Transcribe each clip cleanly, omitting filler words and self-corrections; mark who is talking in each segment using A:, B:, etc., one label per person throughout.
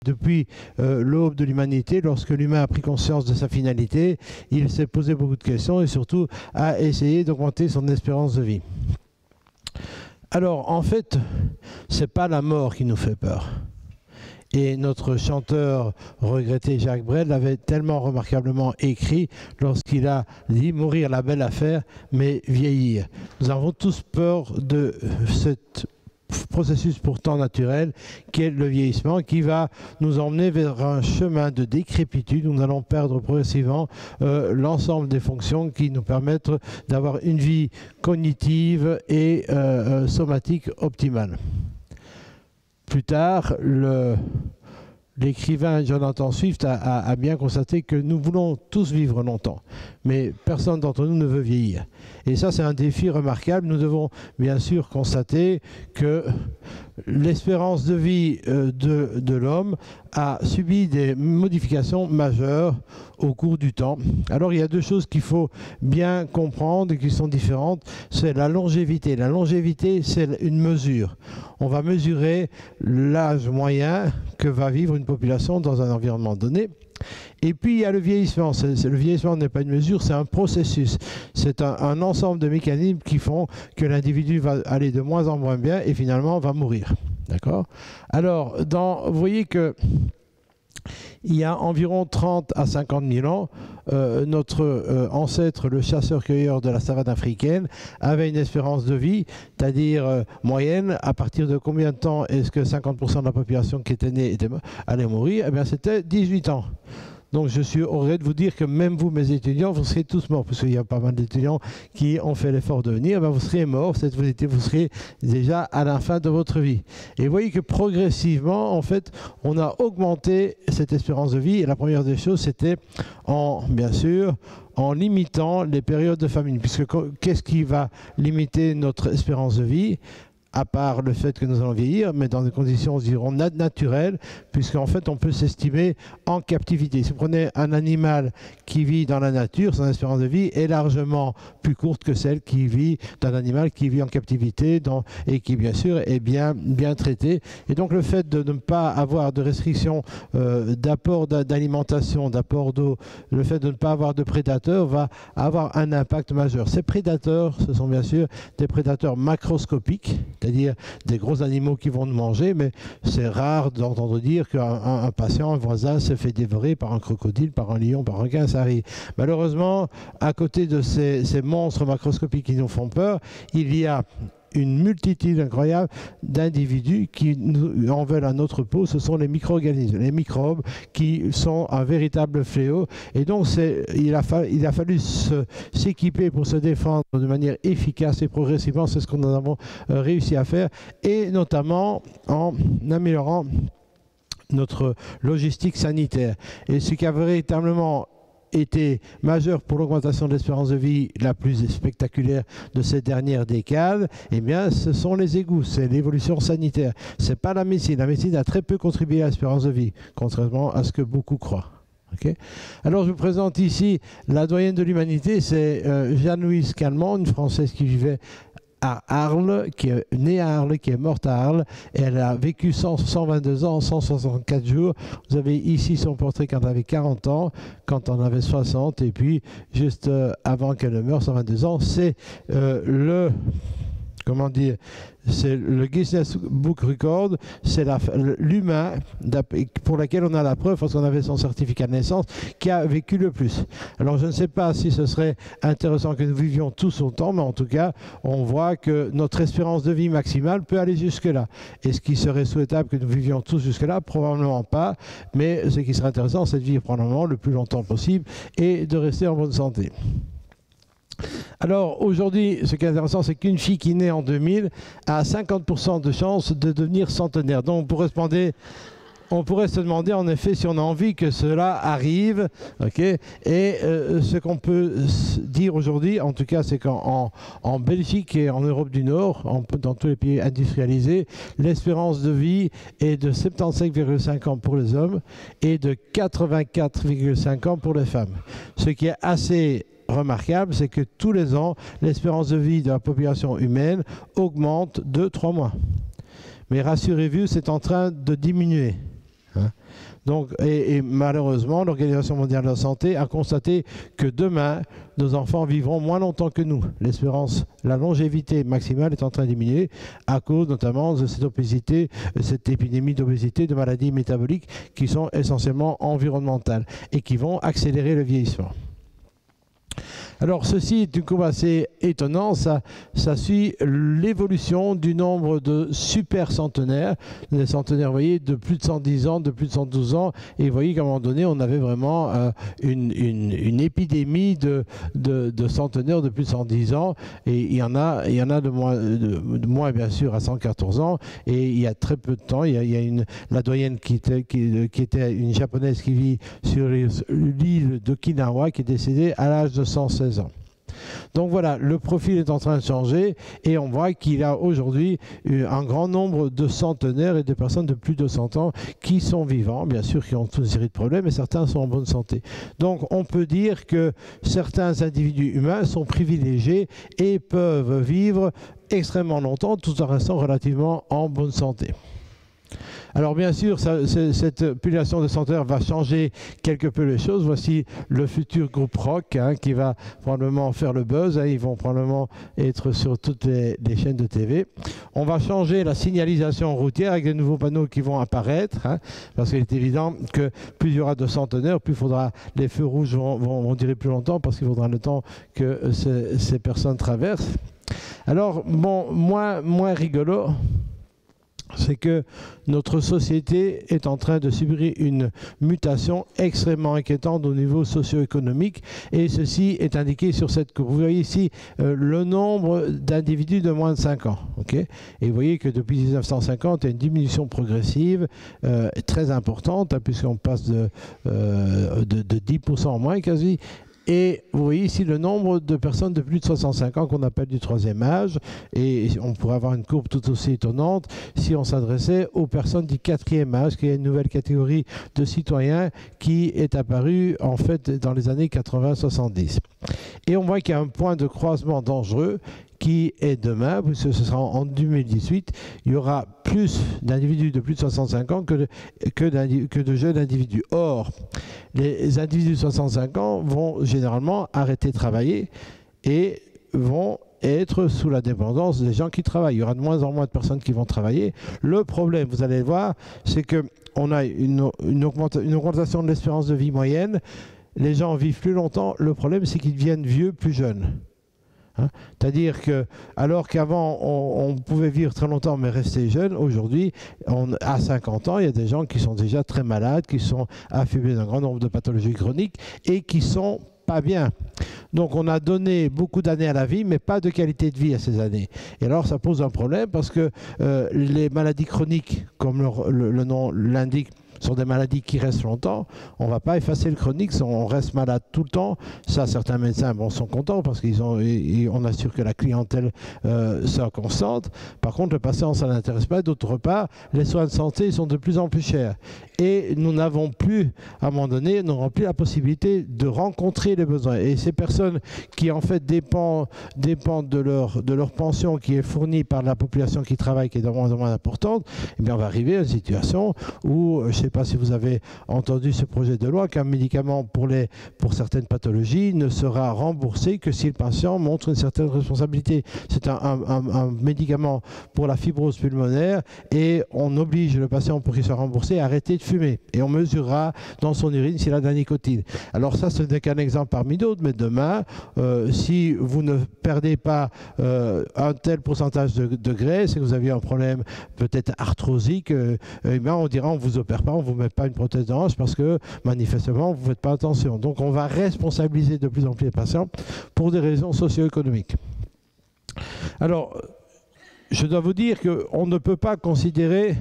A: depuis l'aube de l'humanité, lorsque l'humain a pris conscience de sa finalité, il s'est posé beaucoup de questions et surtout a essayé d'augmenter son espérance de vie. Alors, en fait, ce n'est pas la mort qui nous fait peur. Et notre chanteur regretté Jacques Brel l'avait tellement remarquablement écrit lorsqu'il a dit « Mourir la belle affaire, mais vieillir ». Nous avons tous peur de ce processus pourtant naturel qui est le vieillissement, qui va nous emmener vers un chemin de décrépitude où nous allons perdre progressivement l'ensemble des fonctions qui nous permettent d'avoir une vie cognitive et somatique optimale. Plus tard, l'écrivain Jonathan Swift a bien constaté que nous voulons tous vivre longtemps, mais personne d'entre nous ne veut vieillir. Et ça, c'est un défi remarquable. Nous devons bien sûr constater que l'espérance de vie de l'homme a subi des modifications majeures au cours du temps. Alors il y a deux choses qu'il faut bien comprendre et qui sont différentes. C'est la longévité. La longévité, c'est une mesure. On va mesurer l'âge moyen que va vivre une population dans un environnement donné. Et puis il y a le vieillissement. Le vieillissement n'est pas une mesure, c'est un processus. C'est un ensemble de mécanismes qui font que l'individu va aller de moins en moins bien et finalement va mourir. D'accord ? Alors, vous voyez que il y a environ 30 à 50 000 ans, notre ancêtre, le chasseur-cueilleur de la savane africaine, avait une espérance de vie, c'est-à-dire moyenne. À partir de combien de temps est-ce que 50% de la population qui était née allait mourir? Eh bien, c'était 18 ans. Donc je suis au regret de vous dire que même vous, mes étudiants, vous serez tous morts, parce qu'il y a pas mal d'étudiants qui ont fait l'effort de venir, ben vous serez morts, vous serez déjà à la fin de votre vie. Et vous voyez que progressivement, en fait, on a augmenté cette espérance de vie, et la première des choses, c'était bien sûr, en limitant les périodes de famine, puisque qu'est-ce qui va limiter notre espérance de vie ? À part le fait que nous allons vieillir, mais dans des conditions, dirons, naturelles, puisqu'en fait, on peut s'estimer en captivité. Si vous prenez un animal qui vit dans la nature, son espérance de vie est largement plus courte que celle qui vit d'un animal qui vit en captivité et qui, bien sûr, est bien traité. Et donc, le fait de ne pas avoir de restrictions d'apport d'alimentation, d'apport d'eau, le fait de ne pas avoir de prédateurs va avoir un impact majeur. Ces prédateurs, ce sont bien sûr des prédateurs macroscopiques, c'est-à-dire des gros animaux qui vont nous manger, mais c'est rare d'entendre dire qu'un patient, un voisin, se fait dévorer par un crocodile, par un lion, par un requin, ça arrive. Malheureusement, à côté de ces monstres macroscopiques qui nous font peur, il y a une multitude incroyable d'individus qui en veulent à notre peau. Ce sont les micro-organismes, les microbes qui sont un véritable fléau. Et donc il a fallu s'équiper pour se défendre de manière efficace et progressivement. C'est ce que nous avons réussi à faire, et notamment en améliorant notre logistique sanitaire. Et ce qui a véritablement été majeur pour l'augmentation de l'espérance de vie la plus spectaculaire de ces dernières décades, eh bien, ce sont les égouts, c'est l'évolution sanitaire. C'est pas la médecine. La médecine a très peu contribué à l'espérance de vie, contrairement à ce que beaucoup croient. Okay. Alors, je vous présente ici la doyenne de l'humanité, c'est Jeanne-Louise Calment, une Française qui vivait à Arles, qui est née à Arles, qui est morte à Arles. Elle a vécu 122 ans, 164 jours. Vous avez ici son portrait quand elle avait 40 ans, quand on avait 60, et puis juste avant qu'elle ne meure, 122 ans. C'est c'est le Guinness Book Record, c'est l'humain pour lequel on a la preuve, parce qu'on avait son certificat de naissance, qui a vécu le plus. Alors je ne sais pas si ce serait intéressant que nous vivions tous autant, mais en tout cas, on voit que notre espérance de vie maximale peut aller jusque-là. Est-ce qu'il serait souhaitable que nous vivions tous jusque-là? Probablement pas, mais ce qui serait intéressant, c'est de vivre probablement le plus longtemps possible et de rester en bonne santé. Alors aujourd'hui, ce qui est intéressant, c'est qu'une fille qui naît en 2000 a 50% de chances de devenir centenaire. Donc on pourrait se demander en effet si on a envie que cela arrive. Okay, et ce qu'on peut dire aujourd'hui, en tout cas, c'est qu'en Belgique et en Europe du Nord, dans tous les pays industrialisés, l'espérance de vie est de 75,5 ans pour les hommes et de 84,5 ans pour les femmes. Ce qui est assez remarquable, c'est que tous les ans, l'espérance de vie de la population humaine augmente de 3 mois. Mais rassurez-vous, c'est en train de diminuer. hein. Donc, et malheureusement, l'Organisation mondiale de la santé a constaté que demain, nos enfants vivront moins longtemps que nous. L'espérance, la longévité maximale est en train de diminuer à cause notamment de cette obésité, cette épidémie d'obésité, de maladies métaboliques qui sont essentiellement environnementales et qui vont accélérer le vieillissement. Alors ceci est une courbe assez étonnante, ça suit l'évolution du nombre de super centenaires, des centenaires, vous voyez, de plus de 110 ans, de plus de 112 ans, et vous voyez qu'à un moment donné, on avait vraiment une épidémie de centenaires de plus de 110 ans, et il y en a de moins bien sûr à 114 ans, et il y a très peu de temps, il y a la doyenne qui était une japonaise qui vit sur l'île d'Okinawa, qui est décédée à l'âge de 116 ans. Donc voilà, le profil est en train de changer et on voit qu'il y a aujourd'hui un grand nombre de centenaires et de personnes de plus de 100 ans qui sont vivants, bien sûr, qui ont toute une série de problèmes, et certains sont en bonne santé. Donc on peut dire que certains individus humains sont privilégiés et peuvent vivre extrêmement longtemps tout en restant relativement en bonne santé. Alors bien sûr, cette population de centenaires va changer quelque peu les choses. Voici le futur groupe rock qui va probablement faire le buzz. Ils vont probablement être sur toutes les chaînes de TV. On va changer la signalisation routière avec de nouveaux panneaux qui vont apparaître. Parce qu'il est évident que plus il y aura de centenaires, plus les feux rouges vont durer plus longtemps parce qu'il faudra le temps que ces personnes traversent. Alors, bon, moins rigolo, c'est que notre société est en train de subir une mutation extrêmement inquiétante au niveau socio-économique, et ceci est indiqué sur cette courbe. Vous voyez ici le nombre d'individus de moins de 5 ans. Okay, et vous voyez que depuis 1950, il y a une diminution progressive très importante, puisqu'on passe de 10% en moins quasi. Et vous voyez ici le nombre de personnes de plus de 65 ans qu'on appelle du troisième âge. Et on pourrait avoir une courbe tout aussi étonnante si on s'adressait aux personnes du quatrième âge, qui est une nouvelle catégorie de citoyens qui est apparue en fait dans les années 80-70. Et on voit qu'il y a un point de croisement dangereux qui est demain, puisque ce sera en 2018, il y aura plus d'individus de plus de 65 ans que de jeunes individus. Or, les individus de 65 ans vont généralement arrêter de travailler et vont être sous la dépendance des gens qui travaillent. Il y aura de moins en moins de personnes qui vont travailler. Le problème, vous allez le voir, c'est qu'on a une augmentation de l'espérance de vie moyenne. Les gens vivent plus longtemps. Le problème, c'est qu'ils deviennent vieux plus jeunes. C'est-à-dire que, alors qu'avant on pouvait vivre très longtemps mais rester jeune, aujourd'hui, à 50 ans, il y a des gens qui sont déjà très malades, qui sont affublés d'un grand nombre de pathologies chroniques et qui sont pas bien. Donc on a donné beaucoup d'années à la vie, mais pas de qualité de vie à ces années. Et alors ça pose un problème parce que les maladies chroniques, comme le nom l'indique, sont des maladies qui restent longtemps. On ne va pas effacer le chronique, on reste malade tout le temps. Ça, certains médecins sont contents parce qu'on assure que la clientèle soit constante. Par contre, le patient, ça ne l'intéresse pas. D'autre part, les soins de santé sont de plus en plus chers. Et nous n'avons plus, à un moment donné, nous n'aurons plus la possibilité de rencontrer les besoins. Et ces personnes qui, en fait, dépendent de leur pension qui est fournie par la population qui travaille, qui est de moins en moins importante, eh bien, on va arriver à une situation où, je ne sais pas si vous avez entendu ce projet de loi, qu'un médicament pour certaines pathologies ne sera remboursé que si le patient montre une certaine responsabilité. C'est un médicament pour la fibrose pulmonaire et on oblige le patient, pour qu'il soit remboursé, à arrêter de fumer. Et on mesurera dans son urine s'il a de la nicotine. Alors ça, ce n'est qu'un exemple parmi d'autres, mais demain, si vous ne perdez pas un tel pourcentage de graisse et que vous avez un problème peut-être arthrosique, eh bien, on dira on ne vous opère pas, on ne vous met pas une prothèse de hanche parce que manifestement vous ne faites pas attention. Donc on va responsabiliser de plus en plus les patients pour des raisons socio-économiques. Alors, je dois vous dire qu'on ne peut pas considérer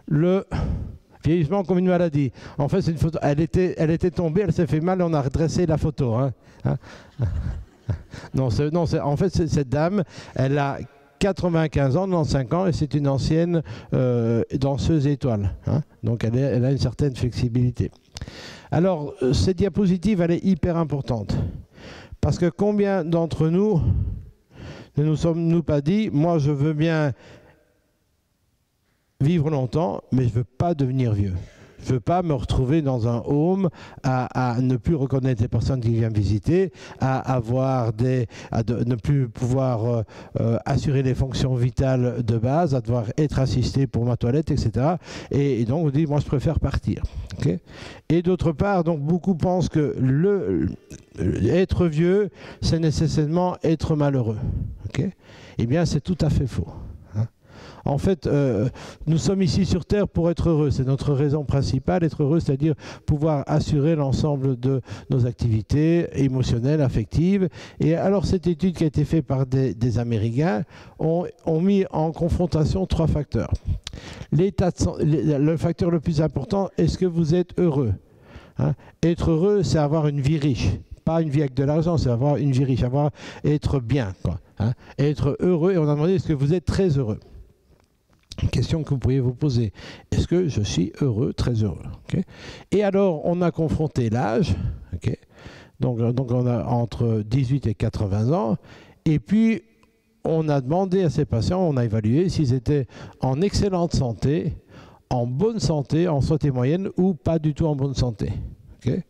A: le vieillissement comme une maladie. En fait, c'est une photo. Elle était tombée, elle s'est fait mal, on a redressé la photo. Non, en fait, cette dame, elle a 95 ans, 95 ans, et c'est une ancienne danseuse étoile. Donc elle a une certaine flexibilité. Alors, cette diapositive, elle est hyper importante. Parce que combien d'entre nous ne nous sommes-nous pas dit, moi je veux bien vivre longtemps, mais je ne veux pas devenir vieux. Je ne veux pas me retrouver dans un home à ne plus reconnaître les personnes qui viennent visiter, à ne plus pouvoir assurer les fonctions vitales de base, à devoir être assisté pour ma toilette, etc. Et donc on dit, moi je préfère partir. Okay. Et d'autre part, donc beaucoup pensent que être vieux, c'est nécessairement être malheureux. Okay. Eh bien, c'est tout à fait faux. En fait, nous sommes ici sur Terre pour être heureux. C'est notre raison principale, être heureux, c'est-à-dire pouvoir assurer l'ensemble de nos activités émotionnelles, affectives. Et alors, cette étude qui a été faite par des Américains ont mis en confrontation 3 facteurs. Le facteur le plus important, est-ce que vous êtes heureux? Être heureux, c'est avoir une vie riche. Pas une vie avec de l'argent, c'est avoir une vie riche, être bien, quoi. Être heureux, et on a demandé, est-ce que vous êtes très heureux? Question que vous pourriez vous poser. Est-ce que je suis heureux, très heureux? Okay. Et alors, on a confronté l'âge, okay. donc on a entre 18 et 80 ans, et puis on a demandé à ces patients, on a évalué s'ils étaient en excellente santé, en bonne santé, en santé moyenne, ou pas du tout en bonne santé. Okay.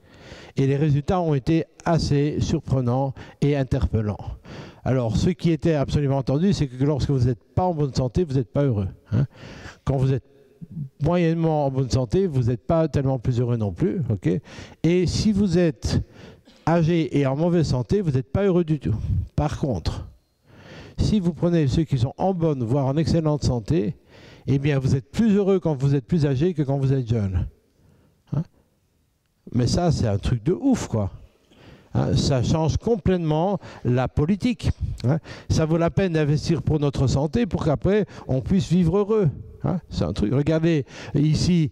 A: Et les résultats ont été assez surprenants et interpellants. Alors, ce qui était absolument entendu, c'est que lorsque vous n'êtes pas en bonne santé, vous n'êtes pas heureux. Quand vous êtes moyennement en bonne santé, vous n'êtes pas tellement plus heureux non plus. Okay. Et si vous êtes âgé et en mauvaise santé, vous n'êtes pas heureux du tout. Par contre, si vous prenez ceux qui sont en bonne, voire en excellente santé, eh bien, vous êtes plus heureux quand vous êtes plus âgé que quand vous êtes jeune. Mais ça, c'est un truc de ouf, quoi. Ça change complètement la politique. Ça vaut la peine d'investir pour notre santé pour qu'après, on puisse vivre heureux. C'est un truc. Regardez ici,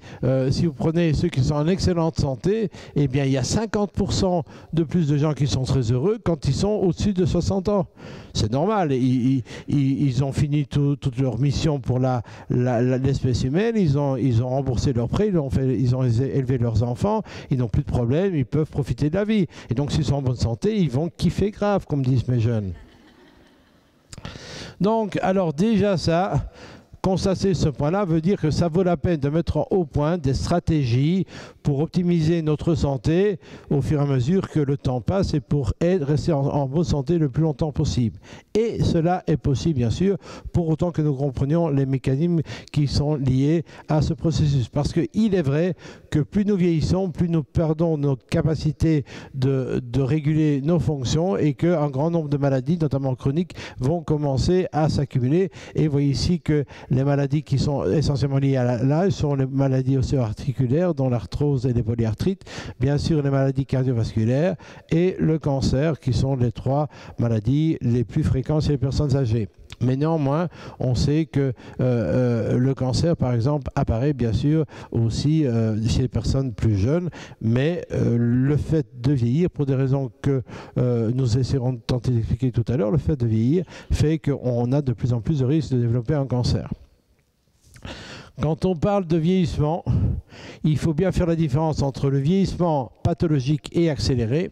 A: si vous prenez ceux qui sont en excellente santé, eh bien, il y a 50% de plus de gens qui sont très heureux quand ils sont au-dessus de 60 ans. C'est normal. Ils ont fini toute leur mission pour l'espèce humaine. Ils ont remboursé leurs prêts. Ils ont élevé leurs enfants. Ils n'ont plus de problème. Ils peuvent profiter de la vie. Et donc, s'ils sont en bonne santé, ils vont kiffer grave, comme disent mes jeunes. Donc, alors déjà ça... Constater ce point-là veut dire que ça vaut la peine de mettre au point des stratégies pour optimiser notre santé au fur et à mesure que le temps passe et pour rester en bonne santé le plus longtemps possible. Et cela est possible, bien sûr, pour autant que nous comprenions les mécanismes qui sont liés à ce processus. Parce qu'il est vrai que plus nous vieillissons, plus nous perdons notre capacité de réguler nos fonctions et qu'un grand nombre de maladies, notamment chroniques, vont commencer à s'accumuler. Et vous voyez ici que les maladies qui sont essentiellement liées à l'âge sont les maladies osseo-articulaires, dont l'arthrose et les polyarthrites, bien sûr les maladies cardiovasculaires et le cancer, qui sont les 3 maladies les plus fréquentes chez les personnes âgées. Mais néanmoins, on sait que le cancer, par exemple, apparaît bien sûr aussi chez les personnes plus jeunes, mais le fait de vieillir, pour des raisons que nous essaierons de tenter d'expliquer tout à l'heure, le fait de vieillir fait qu'on a de plus en plus de risques de développer un cancer. Quand on parle de vieillissement, il faut bien faire la différence entre le vieillissement pathologique et accéléré,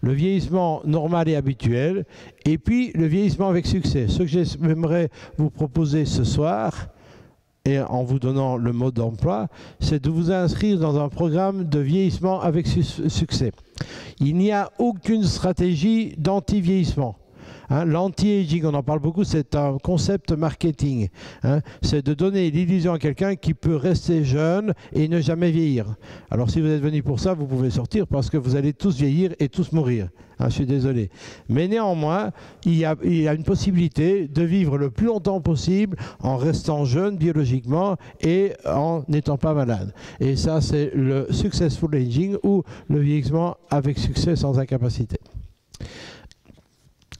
A: le vieillissement normal et habituel, et puis le vieillissement avec succès. Ce que j'aimerais vous proposer ce soir, et en vous donnant le mode d'emploi, c'est de vous inscrire dans un programme de vieillissement avec succès. Il n'y a aucune stratégie d'anti-vieillissement. L'anti-aging, on en parle beaucoup, c'est un concept marketing. C'est de donner l'illusion à quelqu'un qui peut rester jeune et ne jamais vieillir. Alors si vous êtes venu pour ça, vous pouvez sortir parce que vous allez tous vieillir et tous mourir. Je suis désolé. Mais néanmoins, il y a une possibilité de vivre le plus longtemps possible en restant jeune biologiquement et en n'étant pas malade. Et ça, c'est le successful aging ou le vieillissement avec succès sans incapacité.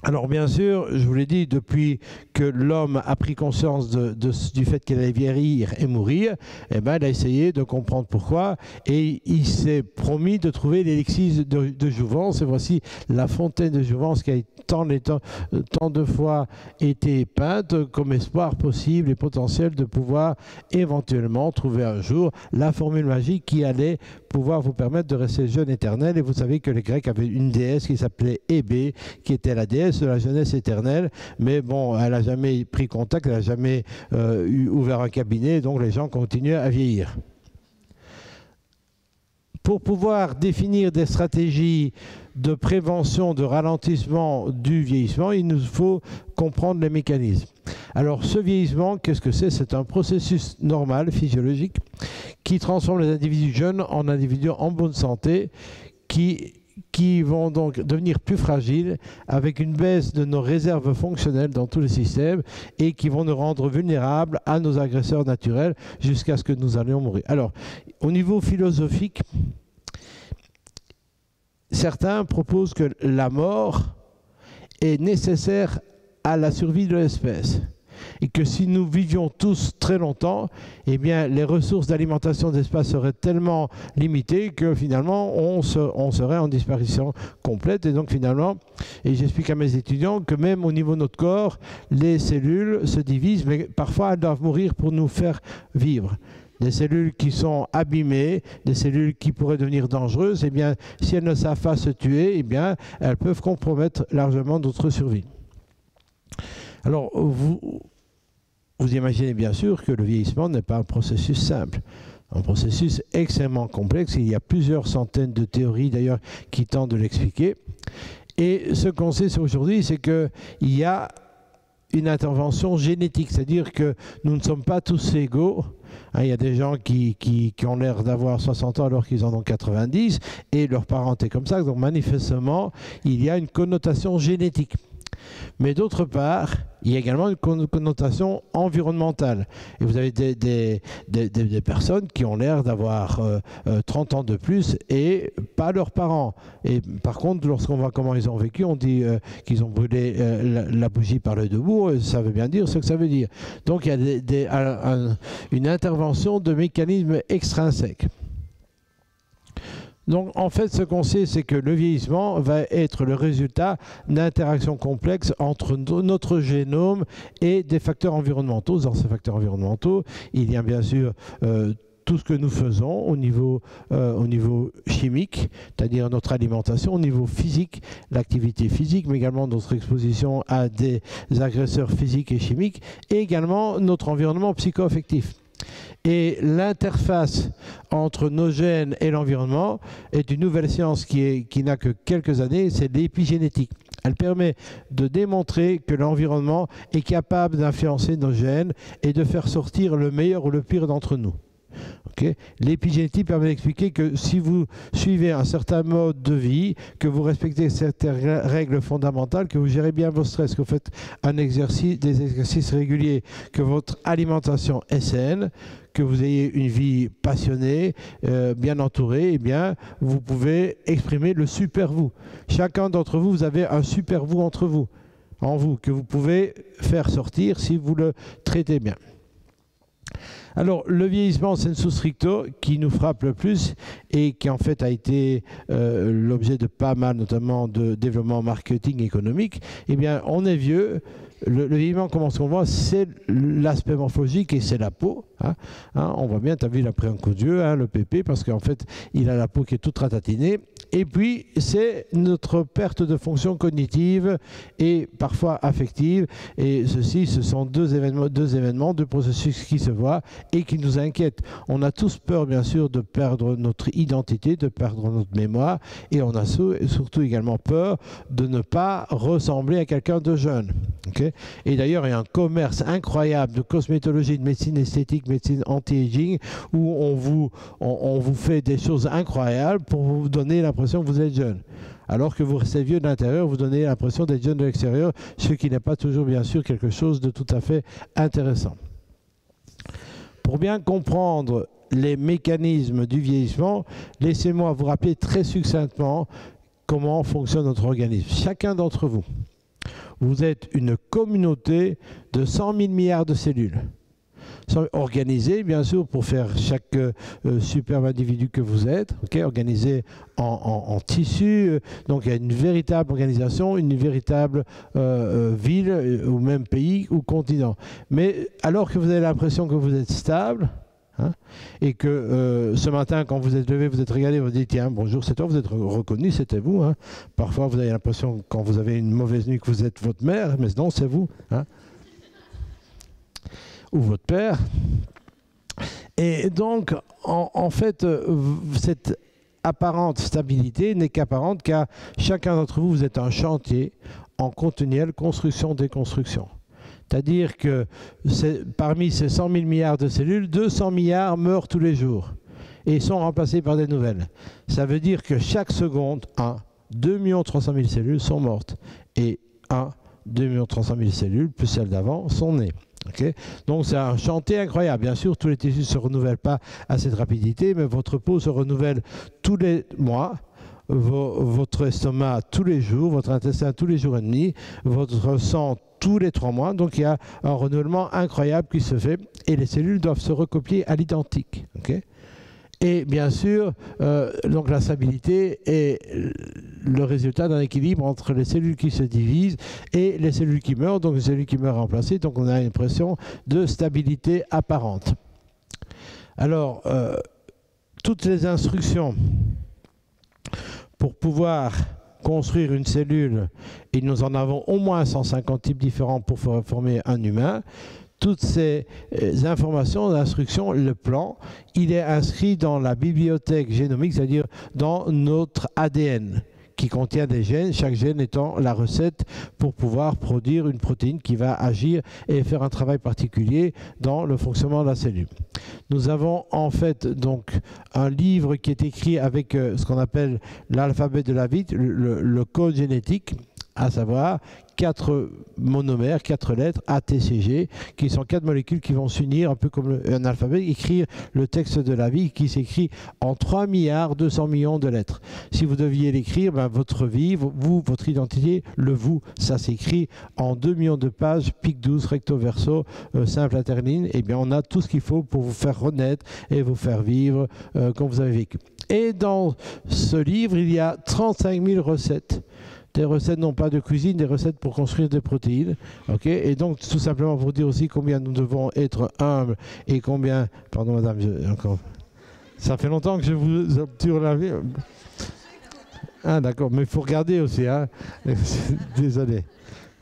A: Alors bien sûr, je vous l'ai dit, depuis que l'homme a pris conscience du fait qu'il allait vieillir et mourir, eh ben, il a essayé de comprendre pourquoi et il s'est promis de trouver l'élixir de jouvence. Et voici la fontaine de jouvence qui a tant de fois été peinte comme espoir possible et potentiel de pouvoir éventuellement trouver un jour la formule magique qui allait pouvoir vous permettre de rester jeune éternel. Et vous savez que les Grecs avaient une déesse qui s'appelait Hébé, qui était la déesse promesse de la jeunesse éternelle, mais bon, elle n'a jamais pris contact, elle n'a jamais ouvert un cabinet, donc les gens continuent à vieillir. Pour pouvoir définir des stratégies de prévention, de ralentissement du vieillissement, il nous faut comprendre les mécanismes. Alors ce vieillissement, qu'est-ce que c'est? C'est un processus normal, physiologique, qui transforme les individus jeunes en individus en bonne santé, qui vont donc devenir plus fragiles avec une baisse de nos réserves fonctionnelles dans tous les systèmes et qui vont nous rendre vulnérables à nos agresseurs naturels jusqu'à ce que nous allions mourir. Alors, au niveau philosophique, certains proposent que la mort est nécessaire à la survie de l'espèce et que si nous vivions tous très longtemps, eh bien, les ressources d'alimentation d'espace seraient tellement limitées que finalement, on serait en disparition complète. Et donc finalement, et j'explique à mes étudiants que même au niveau de notre corps, les cellules se divisent, mais parfois elles doivent mourir pour nous faire vivre. Des cellules qui sont abîmées, des cellules qui pourraient devenir dangereuses, eh bien, si elles ne savent pas se tuer, eh bien, elles peuvent compromettre largement notre survie. Alors, vous imaginez bien sûr que le vieillissement n'est pas un processus simple. Un processus extrêmement complexe. Il y a plusieurs centaines de théories d'ailleurs qui tentent de l'expliquer. Et ce qu'on sait aujourd'hui, c'est qu'il y a une intervention génétique. C'est-à-dire que nous ne sommes pas tous égaux. Il y a des gens qui ont l'air d'avoir 60 ans alors qu'ils en ont 90 et leur parenté comme ça. Donc manifestement, il y a une connotation génétique. Mais d'autre part, il y a également une connotation environnementale. Et vous avez des personnes qui ont l'air d'avoir 30 ans de plus et pas leurs parents. Et par contre, lorsqu'on voit comment ils ont vécu, on dit qu'ils ont brûlé la bougie par le debout. Ça veut bien dire ce que ça veut dire. Donc il y a une intervention de mécanismes extrinsèques. Donc en fait, ce qu'on sait, c'est que le vieillissement va être le résultat d'interactions complexes entre notre génome et des facteurs environnementaux. Dans ces facteurs environnementaux, il y a bien sûr tout ce que nous faisons au niveau chimique, c'est-à-dire notre alimentation, au niveau physique, l'activité physique, mais également notre exposition à des agresseurs physiques et chimiques, et également notre environnement psycho-affectif. Et l'interface entre nos gènes et l'environnement est une nouvelle science qui n'a que quelques années, c'est l'épigénétique. Elle permet de démontrer que l'environnement est capable d'influencer nos gènes et de faire sortir le meilleur ou le pire d'entre nous. Okay. L'épigénétique permet d'expliquer que si vous suivez un certain mode de vie, que vous respectez certaines règles fondamentales, que vous gérez bien vos stress, que vous faites des exercices réguliers, que votre alimentation est saine, que vous ayez une vie passionnée, bien entourée, eh bien, vous pouvez exprimer le super vous. Chacun d'entre vous, vous avez un super vous en vous, que vous pouvez faire sortir si vous le traitez bien. Alors, le vieillissement sensu stricto qui nous frappe le plus et qui en fait a été l'objet de pas mal, notamment de développement marketing économique, eh bien, on est vieux. Le vieillissement, comment on voit, c'est l'aspect morphologique et c'est la peau. On voit bien, tu as vu, il a pris un coup d'yeux, le pépé, parce qu'en fait, il a la peau qui est toute ratatinée. Et puis, c'est notre perte de fonction cognitive et parfois affective. Et ceci, ce sont deux événements, deux processus qui se voient et qui nous inquiètent. On a tous peur, bien sûr, de perdre notre identité, de perdre notre mémoire. Et on a surtout également peur de ne pas ressembler à quelqu'un de jeune. Okay. Et d'ailleurs, il y a un commerce incroyable de cosmétologie, de médecine esthétique, médecine anti-aging, où on vous fait des choses incroyables pour vous donner l'impression que vous êtes jeune. Alors que vous restez vieux de l'intérieur, vous donnez l'impression d'être jeune de l'extérieur, ce qui n'est pas toujours, bien sûr, quelque chose de tout à fait intéressant. Pour bien comprendre les mécanismes du vieillissement, laissez-moi vous rappeler très succinctement comment fonctionne notre organisme. Chacun d'entre vous, vous êtes une communauté de 100 000 milliards de cellules, organisées bien sûr pour faire chaque superbe individu que vous êtes, organisé en tissus. Donc il y a une véritable organisation, une véritable ville ou même pays ou continent. Mais alors que vous avez l'impression que vous êtes stable, hein, et que ce matin, quand vous êtes levé, vous êtes regardé, vous dites tiens, bonjour, c'est toi, vous êtes reconnu, c'était vous. Hein. Parfois, vous avez l'impression, quand vous avez une mauvaise nuit, que vous êtes votre mère, mais non, c'est vous. Hein. Ou votre père. Et donc, en fait, cette apparente stabilité n'est qu'apparente car chacun d'entre vous, vous êtes un chantier en continuelle construction-déconstruction. C'est-à-dire que parmi ces 100 000 milliards de cellules, 200 milliards meurent tous les jours et sont remplacés par des nouvelles. Ça veut dire que chaque seconde, 2 300 000 cellules sont mortes et 2 300 000 cellules, plus celles d'avant, sont nées. Okay. Donc c'est un chantier incroyable. Bien sûr, tous les tissus ne se renouvellent pas à cette rapidité, mais votre peau se renouvelle tous les mois, votre estomac tous les jours, votre intestin tous les jours et demi, votre sang tous les 3 mois. Donc il y a un renouvellement incroyable qui se fait et les cellules doivent se recopier à l'identique. Okay. Et bien sûr, donc la stabilité est le résultat d'un équilibre entre les cellules qui se divisent et les cellules qui meurent, donc les cellules qui meurent remplacées, donc on a une impression de stabilité apparente. Alors, toutes les instructions pour pouvoir construire une cellule, et nous en avons au moins 150 types différents pour former un humain, toutes ces informations, l'instruction, le plan, il est inscrit dans la bibliothèque génomique, c'est-à-dire dans notre ADN, qui contient des gènes, chaque gène étant la recette pour pouvoir produire une protéine qui va agir et faire un travail particulier dans le fonctionnement de la cellule. Nous avons en fait donc un livre qui est écrit avec ce qu'on appelle l'alphabet de la vie, le code génétique, à savoir 4 monomères, 4 lettres, A, T, C, G, qui sont 4 molécules qui vont s'unir un peu comme un alphabet, écrire le texte de la vie qui s'écrit en 3 milliards 200 millions de lettres. Si vous deviez l'écrire, votre vie, vous, votre identité, le vous, ça s'écrit en 2 millions de pages, pic 12, recto verso, simple interligne, et bien on a tout ce qu'il faut pour vous faire renaître et vous faire vivre comme vous avez vécu. Et dans ce livre, il y a 35 000 recettes. Des recettes non pas de cuisine, des recettes pour construire des protéines. Okay, et donc tout simplement pour dire aussi combien nous devons être humbles et combien... Pardon madame, encore... Ça fait longtemps que je vous obture la vie. Ah d'accord, mais il faut regarder aussi. Hein. Désolé.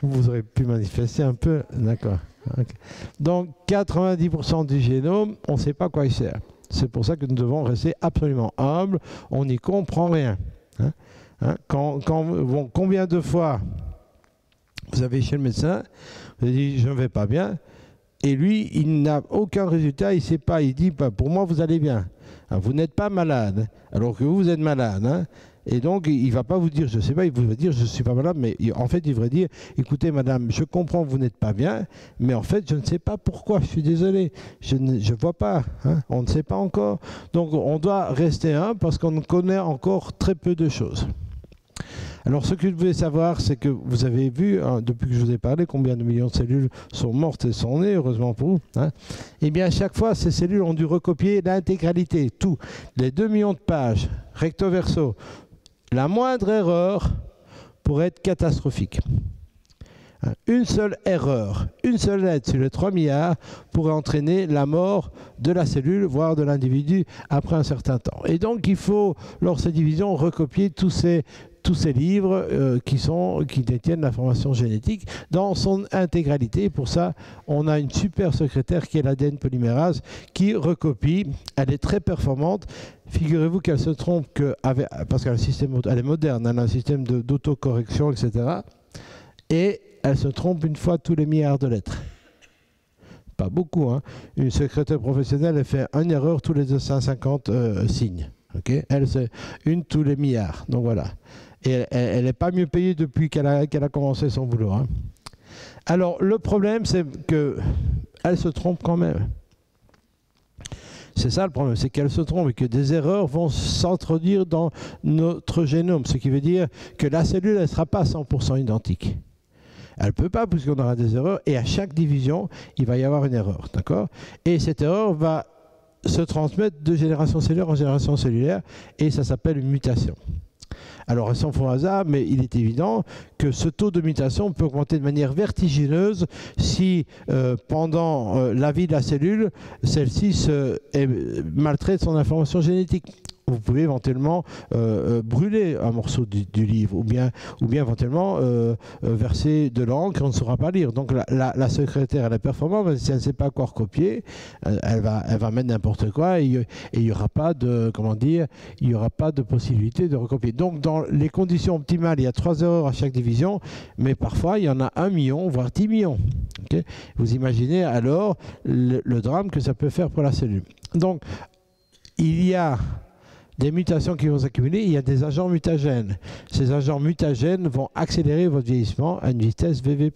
A: Vous aurez pu manifester un peu. D'accord. Okay. Donc 90% du génome, on ne sait pas à quoi il sert. C'est pour ça que nous devons rester absolument humbles. On n'y comprend rien. Hein. Hein, combien de fois vous avez chez le médecin, vous avez dit je ne vais pas bien, et lui il n'a aucun résultat, il ne sait pas, il dit pour moi vous allez bien, hein, vous n'êtes pas malade, alors que vous êtes malade, hein, et donc il ne va pas vous dire je ne sais pas, il va dire je ne suis pas malade, mais en fait il devrait dire écoutez madame, je comprends que vous n'êtes pas bien, mais en fait je ne sais pas pourquoi, je suis désolé, je ne vois pas, hein, on ne sait pas encore, donc on doit rester humble parce qu'on connaît encore très peu de choses. Alors ce que vous devez savoir, c'est que vous avez vu, hein, depuis que je vous ai parlé, combien de millions de cellules sont mortes et sont nées, heureusement pour vous. Hein. Et bien à chaque fois, ces cellules ont dû recopier l'intégralité, tout. Les 2 millions de pages, recto verso. La moindre erreur pourrait être catastrophique. Une seule erreur, une seule lettre sur les 3 milliards pourrait entraîner la mort de la cellule, voire de l'individu après un certain temps. Et donc il faut, lors de ces divisions, recopier tous ces livres qui détiennent l'information génétique dans son intégralité. Et pour ça, on a une super secrétaire qui est l'ADN polymérase qui recopie. Elle est très performante. Figurez-vous qu'elle se trompe parce qu'elle est moderne, elle a un système d'autocorrection, etc. Et elle se trompe une fois tous les milliards de lettres. Pas beaucoup, hein. Une secrétaire professionnelle, elle fait une erreur tous les 250 signes. Okay, elle, c'est une tous les milliards. Donc voilà. Et elle n'est pas mieux payée depuis qu'elle a commencé son boulot. Hein. Alors, le problème, c'est qu'elle se trompe quand même. C'est ça le problème, c'est qu'elle se trompe et que des erreurs vont s'introduire dans notre génome. Ce qui veut dire que la cellule, elle ne sera pas 100% identique. Elle ne peut pas puisqu'on aura des erreurs et à chaque division, il va y avoir une erreur. D'accord ? Et cette erreur va se transmettre de génération cellulaire en génération cellulaire et ça s'appelle une mutation. Alors, sans faux hasard, mais il est évident que ce taux de mutation peut augmenter de manière vertigineuse si, pendant la vie de la cellule, celle-ci maltraite son information génétique. Vous pouvez éventuellement brûler un morceau du livre ou bien éventuellement verser de l'encre, on ne saura pas lire. Donc la secrétaire, elle est performante, mais si elle ne sait pas quoi recopier, elle va mettre n'importe quoi et il n'y aura pas de, comment dire, il y aura pas de possibilité de recopier. Donc dans les conditions optimales, il y a 3 erreurs à chaque division, mais parfois il y en a 1 million, voire 10 millions. Okay, vous imaginez alors le drame que ça peut faire pour la cellule. Donc il y a des mutations qui vont s'accumuler, il y a des agents mutagènes. Ces agents mutagènes vont accélérer votre vieillissement à une vitesse VV'.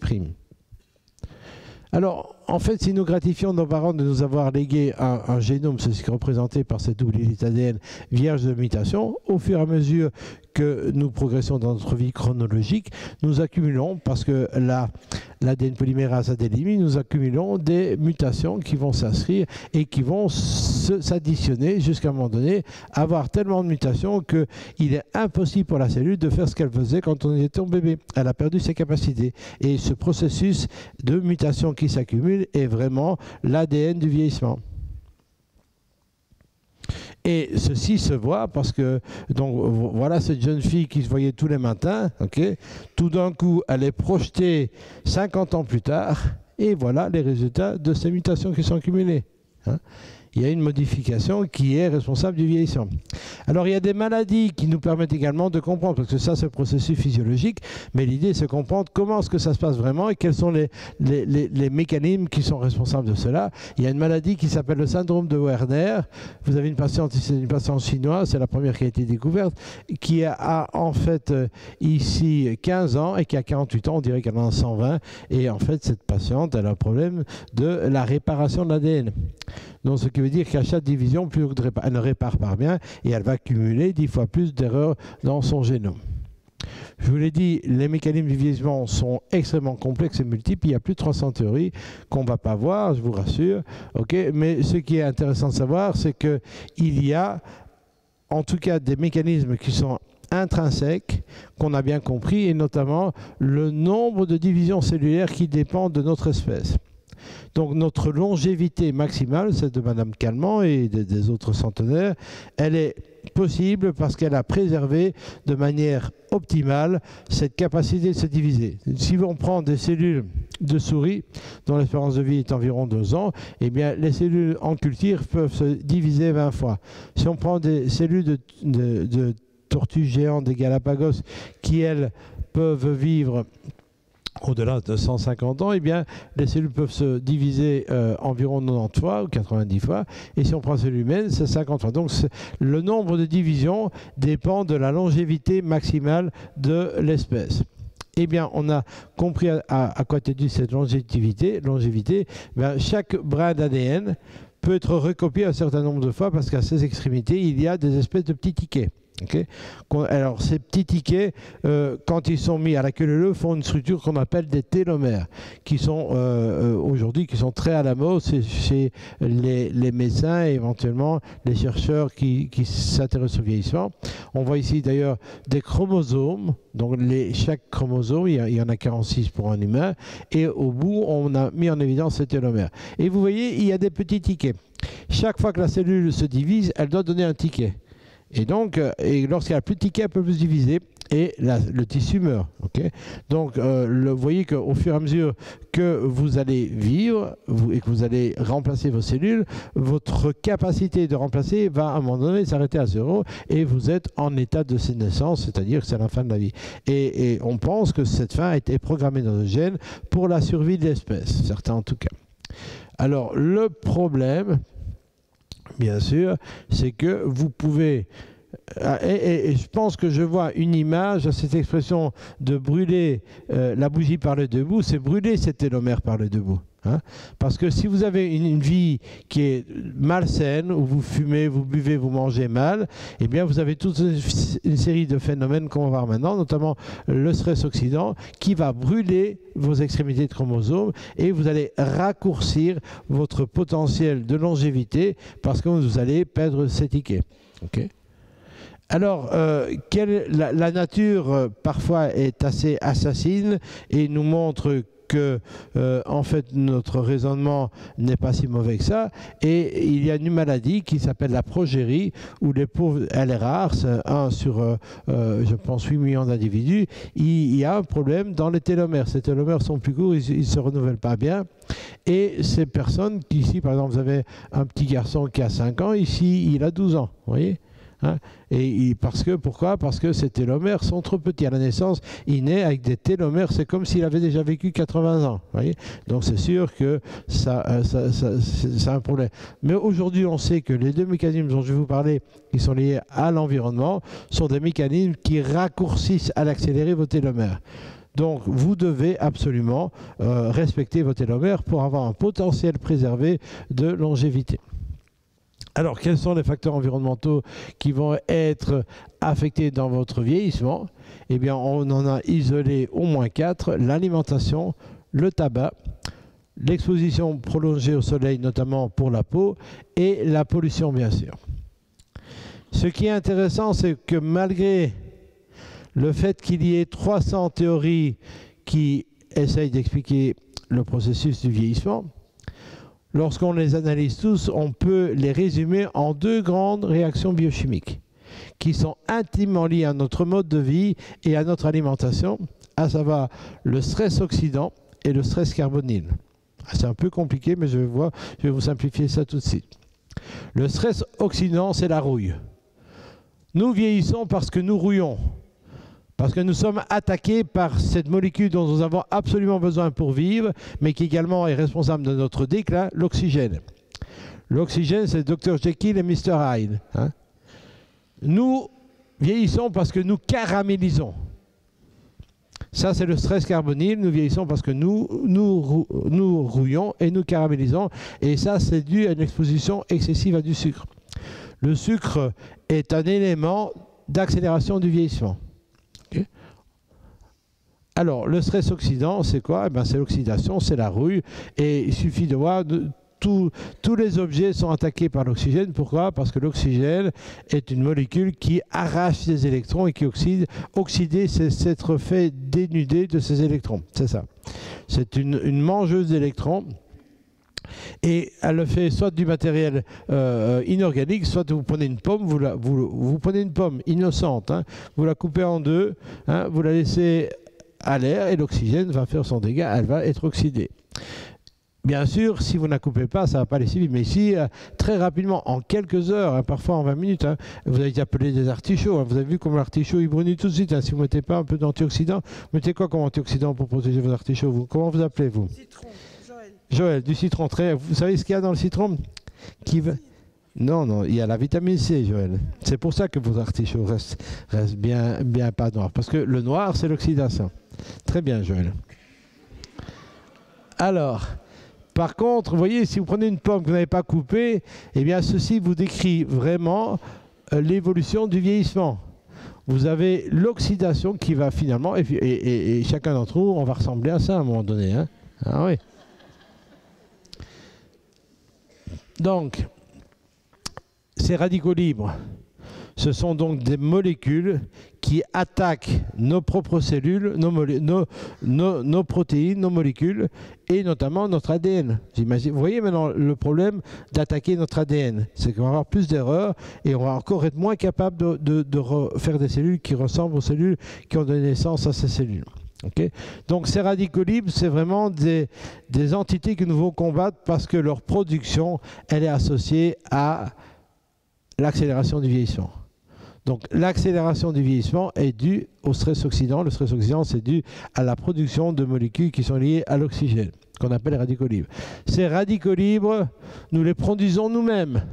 A: Alors, en fait, si nous gratifions nos parents de nous avoir légué un génome, c'est ce qui est représenté par cette double hélice ADN vierge de mutation, au fur et à mesure que nous progressons dans notre vie chronologique, nous accumulons, parce que l'ADN polymérase a des limites, nous accumulons des mutations qui vont s'inscrire et qui vont s'additionner jusqu'à un moment donné, avoir tellement de mutations qu'il est impossible pour la cellule de faire ce qu'elle faisait quand on était bébé. Elle a perdu ses capacités. Et ce processus de mutation qui s'accumule est vraiment l'ADN du vieillissement. Et ceci se voit parce que, donc voilà cette jeune fille qui se voyait tous les matins, okay, tout d'un coup elle est projetée 50 ans plus tard, et voilà les résultats de ces mutations qui sont accumulées. Hein. Il y a une modification qui est responsable du vieillissement. Alors il y a des maladies qui nous permettent également de comprendre, parce que ça c'est le processus physiologique, mais l'idée c'est de comprendre comment est-ce que ça se passe vraiment et quels sont les mécanismes qui sont responsables de cela. Il y a une maladie qui s'appelle le syndrome de Werner. Vous avez une patiente, c'est une patiente chinoise, c'est la première qui a été découverte, qui a en fait ici 15 ans et qui a 48 ans, on dirait qu'elle en a 120, et en fait cette patiente elle a un problème de la réparation de l'ADN. Donc ce qui veut dire qu'à chaque division, elle ne répare pas bien et elle va cumuler 10 fois plus d'erreurs dans son génome. Je vous l'ai dit, les mécanismes du vieillissement sont extrêmement complexes et multiples. Il y a plus de 300 théories qu'on ne va pas voir, je vous rassure. Okay, mais ce qui est intéressant de savoir, c'est qu'il y a en tout cas des mécanismes qui sont intrinsèques, qu'on a bien compris, et notamment le nombre de divisions cellulaires qui dépendent de notre espèce. Donc notre longévité maximale, celle de Madame Calment et des autres centenaires, elle est possible parce qu'elle a préservé de manière optimale cette capacité de se diviser. Si on prend des cellules de souris dont l'espérance de vie est environ 2 ans, eh bien les cellules en culture peuvent se diviser 20 fois. Si on prend des cellules de tortues géantes des Galapagos qui, elles, peuvent vivre au-delà de 150 ans, eh bien, les cellules peuvent se diviser environ 90 fois ou 90 fois. Et si on prend celle humaine, c'est 50 fois. Donc, le nombre de divisions dépend de la longévité maximale de l'espèce. Eh bien, on a compris à quoi était due cette longévité. Ben, chaque brin d'ADN peut être recopié un certain nombre de fois parce qu'à ses extrémités, il y a des espèces de petits tickets. Okay. Alors ces petits tickets, quand ils sont mis à la queue leu, font une structure qu'on appelle des télomères, qui sont aujourd'hui qui sont très à la mode chez les médecins et éventuellement les chercheurs qui s'intéressent au vieillissement. On voit ici d'ailleurs des chromosomes, donc chaque chromosome, il y en a 46 pour un humain, et au bout on a mis en évidence ces télomères. Et vous voyez, il y a des petits tickets. Chaque fois que la cellule se divise, elle doit donner un ticket. Et donc, lorsqu'il y a plus de tickets, elle peut plus se diviser et le tissu meurt. Okay, donc, vous voyez qu'au fur et à mesure que vous allez vivre et que vous allez remplacer vos cellules, votre capacité de remplacer va à un moment donné s'arrêter à 0 et vous êtes en état de sénescence, c'est-à-dire que c'est la fin de la vie. Et on pense que cette fin a été programmée dans le gène pour la survie de l'espèce, certains en tout cas. Alors, le problème, bien sûr, c'est que vous pouvez, et je pense que je vois une image à cette expression de brûler la bougie par le debout, c'est brûler ces télomères par le debout. Hein? Parce que si vous avez une vie qui est malsaine, où vous fumez, vous buvez, vous mangez mal, eh bien vous avez toute une série de phénomènes qu'on va voir maintenant, notamment le stress oxydant, qui va brûler vos extrémités de chromosomes et vous allez raccourcir votre potentiel de longévité parce que vous allez perdre ces tickets. Okay. Alors, la nature, parfois, est assez assassine et nous montre que, en fait, notre raisonnement n'est pas si mauvais que ça. Et il y a une maladie qui s'appelle la progérie, où les pauvres, elle est rare, c'est 1 sur, je pense, 8 millions d'individus. Il y a un problème dans les télomères. Ces télomères sont plus courts, ils ne se renouvellent pas bien. Et ces personnes, ici, par exemple, vous avez un petit garçon qui a 5 ans, ici, il a 12 ans, vous voyez ? Hein, pourquoi? Parce que ces télomères sont trop petits. À la naissance, il naît avec des télomères, c'est comme s'il avait déjà vécu 80 ans. Voyez, donc c'est sûr que ça c'est un problème. Mais aujourd'hui, on sait que les 2 mécanismes dont je vais vous parler, qui sont liés à l'environnement, sont des mécanismes qui raccourcissent à l'accéléré vos télomères. Donc, vous devez absolument respecter vos télomères pour avoir un potentiel préservé de longévité. Alors, quels sont les facteurs environnementaux qui vont être affectés dans votre vieillissement? Eh bien, on en a isolé au moins 4. L'alimentation, le tabac, l'exposition prolongée au soleil, notamment pour la peau, et la pollution, bien sûr. Ce qui est intéressant, c'est que malgré le fait qu'il y ait 300 théories qui essayent d'expliquer le processus du vieillissement, lorsqu'on les analyse tous, on peut les résumer en 2 grandes réactions biochimiques qui sont intimement liées à notre mode de vie et à notre alimentation, à savoir le stress oxydant et le stress carbonyle. C'est un peu compliqué, mais je vais vous simplifier ça tout de suite. Le stress oxydant, c'est la rouille. Nous vieillissons parce que nous rouillons. Parce que nous sommes attaqués par cette molécule dont nous avons absolument besoin pour vivre, mais qui également est responsable de notre déclin, l'oxygène. L'oxygène, c'est Dr Jekyll et Mr Hyde. Hein. Nous vieillissons parce que nous caramélisons. Ça, c'est le stress carbonyle. Nous vieillissons parce que nous rouillons et nous caramélisons. Et ça, c'est dû à une exposition excessive à du sucre. Le sucre est un élément d'accélération du vieillissement. Alors, le stress oxydant, c'est quoi? C'est l'oxydation, c'est la rouille. Et il suffit de voir, tous les objets sont attaqués par l'oxygène. Pourquoi? Parce que l'oxygène est une molécule qui arrache des électrons et qui oxyde. Oxyder, c'est s'être fait dénuder de ses électrons. C'est ça. C'est une mangeuse d'électrons. Et elle le fait soit du matériel inorganique, soit vous prenez une pomme, vous prenez une pomme innocente, hein, vous la coupez en 2, hein, vous la laissez à l'air et l'oxygène va faire son dégât, elle va être oxydée. Bien sûr, si vous ne la coupez pas, ça ne va pas laisser vivre. Mais ici, très rapidement, en quelques heures, hein, parfois en 20 minutes, hein, vous avez appelé des artichauts. Hein, vous avez vu comment l'artichaut il brunit tout de suite. Hein, si vous ne mettez pas un peu d'antioxydant, vous mettez quoi comme antioxydant pour protéger vos artichauts? Comment vous appelez, vous?
B: Citron, Joël.
A: Joël, du citron. Vous savez ce qu'il y a dans le citron Non, il y a la vitamine C, Joël. C'est pour ça que vos artichauts restent bien pas noirs. Parce que le noir, c'est l'oxydation. Très bien, Joël. Alors, par contre, vous voyez, si vous prenez une pomme que vous n'avez pas coupée, eh bien, ceci vous décrit vraiment l'évolution du vieillissement. Vous avez l'oxydation qui va finalement, et chacun d'entre nous, on va ressembler à ça à un moment donné. Hein. Ah oui. Donc, ces radicaux libres, ce sont donc des molécules qui attaquent nos propres cellules, nos protéines, nos molécules, et notamment notre ADN. Vous voyez maintenant le problème d'attaquer notre ADN. C'est qu'on va avoir plus d'erreurs et on va encore être moins capable de refaire des cellules qui ressemblent aux cellules qui ont donné naissance à ces cellules. Okay. Donc ces radicaux libres, c'est vraiment des entités que nous devons combattre parce que leur production, elle est associée à l'accélération du vieillissement. Donc l'accélération du vieillissement est due au stress oxydant. Le stress oxydant, c'est dû à la production de molécules qui sont liées à l'oxygène, qu'on appelle les radicaux libres. Ces radicaux libres, nous les produisons nous-mêmes.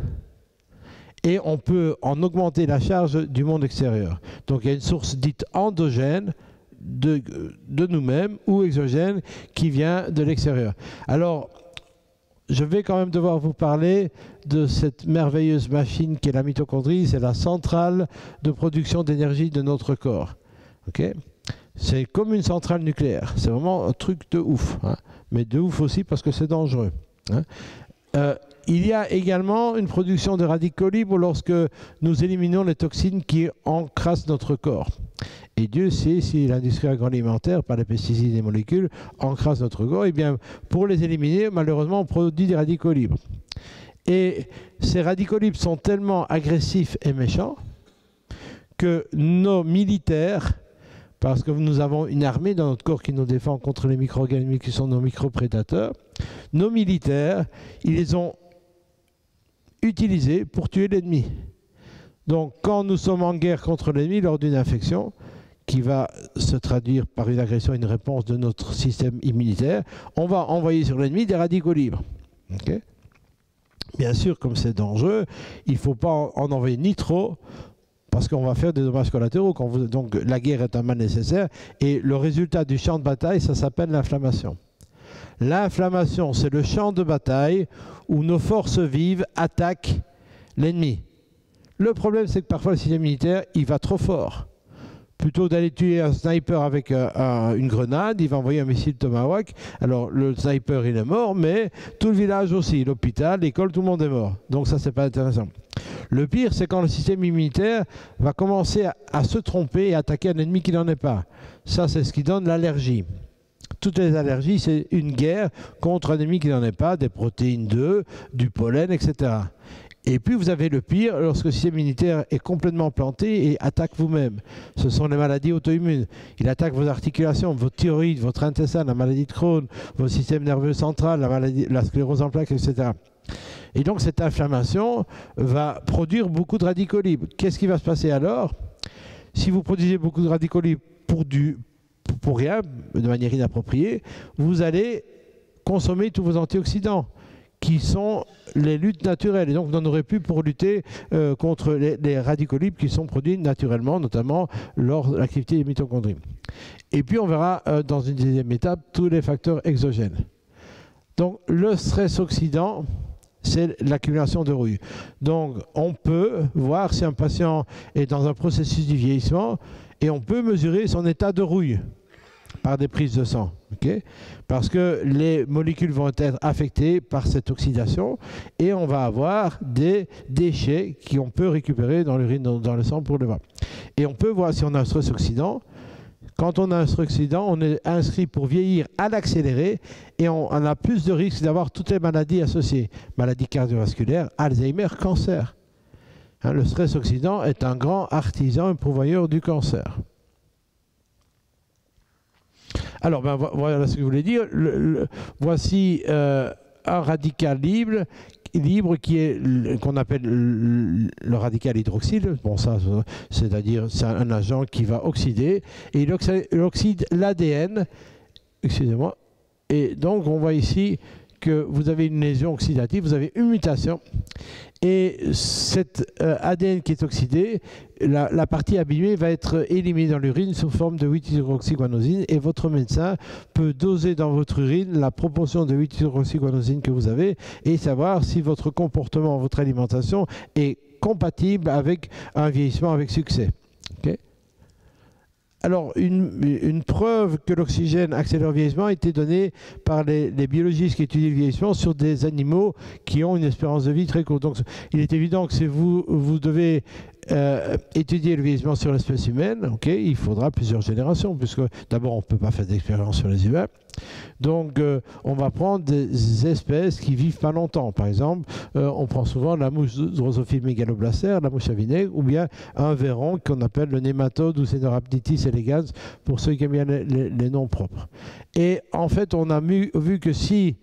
A: Et on peut en augmenter la charge du monde extérieur. Donc il y a une source dite endogène de nous-mêmes ou exogène qui vient de l'extérieur. Alors, je vais quand même devoir vous parler de cette merveilleuse machine qu'est la mitochondrie. C'est la centrale de production d'énergie de notre corps. Okay. C'est comme une centrale nucléaire. C'est vraiment un truc de ouf. Hein. Mais de ouf aussi parce que c'est dangereux. Hein. il y a également une production de radicaux libres lorsque nous éliminons les toxines qui encrassent notre corps. Et Dieu sait si l'industrie agroalimentaire, par les pesticides et les molécules, encrasse notre corps. Et bien, pour les éliminer, malheureusement, on produit des radicaux libres. Et ces radicaux libres sont tellement agressifs et méchants que nos militaires, parce que nous avons une armée dans notre corps qui nous défend contre les micro-organismes qui sont nos micro-prédateurs, nos militaires, ils les ont utilisés pour tuer l'ennemi. Donc, quand nous sommes en guerre contre l'ennemi lors d'une infection, qui va se traduire par une agression, une réponse de notre système immunitaire, on va envoyer sur l'ennemi des radicaux libres. Okay? Bien sûr, comme c'est dangereux, il ne faut pas en envoyer ni trop, parce qu'on va faire des dommages collatéraux. Donc la guerre est un mal nécessaire, et le résultat du champ de bataille, ça s'appelle l'inflammation. L'inflammation, c'est le champ de bataille où nos forces vives attaquent l'ennemi. Le problème, c'est que parfois le système militaire, il va trop fort. Plutôt d'aller tuer un sniper avec une grenade, il va envoyer un missile Tomahawk. Alors le sniper, il est mort, mais tout le village aussi, l'hôpital, l'école, tout le monde est mort. Donc ça, c'est pas intéressant. Le pire, c'est quand le système immunitaire va commencer à se tromper et attaquer un ennemi qui n'en est pas. Ça, c'est ce qui donne l'allergie. Toutes les allergies, c'est une guerre contre un ennemi qui n'en est pas, des protéines d'œufs, du pollen, etc. Et puis vous avez le pire, lorsque le système immunitaire est complètement planté et attaque vous-même. Ce sont les maladies auto-immunes. Il attaque vos articulations, votre thyroïde, votre intestin, la maladie de Crohn, votre système nerveux central, la sclérose en plaques, etc. Et donc cette inflammation va produire beaucoup de radicaux libres. Qu'est-ce qui va se passer alors? Si vous produisez beaucoup de radicaux libres pour rien, de manière inappropriée, vous allez consommer tous vos antioxydants, qui sont les luttes naturelles. Et donc, vous n'en aurez plus pour lutter contre les radicaux libres qui sont produits naturellement, notamment lors de l'activité des mitochondries. Et puis, on verra dans une deuxième étape tous les facteurs exogènes. Donc, le stress oxydant, c'est l'accumulation de rouille. Donc, on peut voir si un patient est dans un processus du vieillissement et on peut mesurer son état de rouille par des prises de sang. Okay? Parce que les molécules vont être affectées par cette oxydation et on va avoir des déchets qu'on peut récupérer dans l'urine, dans le sang pour le voir. Et on peut voir si on a un stress oxydant. Quand on a un stress oxydant, on est inscrit pour vieillir à l'accéléré et on a plus de risques d'avoir toutes les maladies associées. Maladies cardiovasculaires, Alzheimer, cancer. Hein, le stress oxydant est un grand artisan et pourvoyeur du cancer. Alors, ben, voilà ce que je voulais dire. Voici un radical libre qui est qu'on appelle le radical hydroxyle. Bon, ça, c'est-à-dire c'est un agent qui va oxyder et il oxyde l'ADN. Excusez-moi. Et donc, on voit ici que vous avez une lésion oxydative, vous avez une mutation. Et cet ADN qui est oxydé, la partie abîmée va être éliminée dans l'urine sous forme de 8-hydroxyguanosine et votre médecin peut doser dans votre urine la proportion de 8-hydroxyguanosine que vous avez et savoir si votre comportement, votre alimentation est compatible avec un vieillissement avec succès. Okay? Alors, une preuve que l'oxygène accélère le vieillissement a été donnée par les biologistes qui étudient le vieillissement sur des animaux qui ont une espérance de vie très courte. Donc, il est évident que si vous devez étudier le vieillissement sur l'espèce humaine, okay, il faudra plusieurs générations, puisque d'abord, on ne peut pas faire d'expérience sur les humains. Donc, on va prendre des espèces qui vivent pas longtemps. Par exemple, on prend souvent la mouche Drosophile mégaloblastaire, la mouche à vinaigre, ou bien un verron qu'on appelle le nématode ou Cenorhabditis elegans, pour ceux qui aiment bien les noms propres. Et en fait, on a vu que si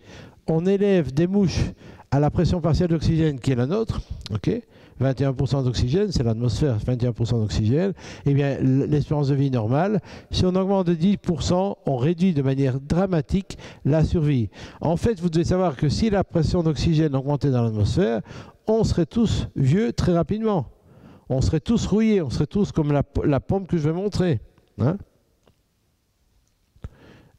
A: on élève des mouches à la pression partielle d'oxygène qui est la nôtre, okay, 21% d'oxygène, c'est l'atmosphère, 21% d'oxygène, eh bien l'espérance de vie normale, si on augmente de 10%, on réduit de manière dramatique la survie. En fait, vous devez savoir que si la pression d'oxygène augmentait dans l'atmosphère, on serait tous vieux très rapidement. On serait tous rouillés, on serait tous comme la pompe que je vais montrer. Hein?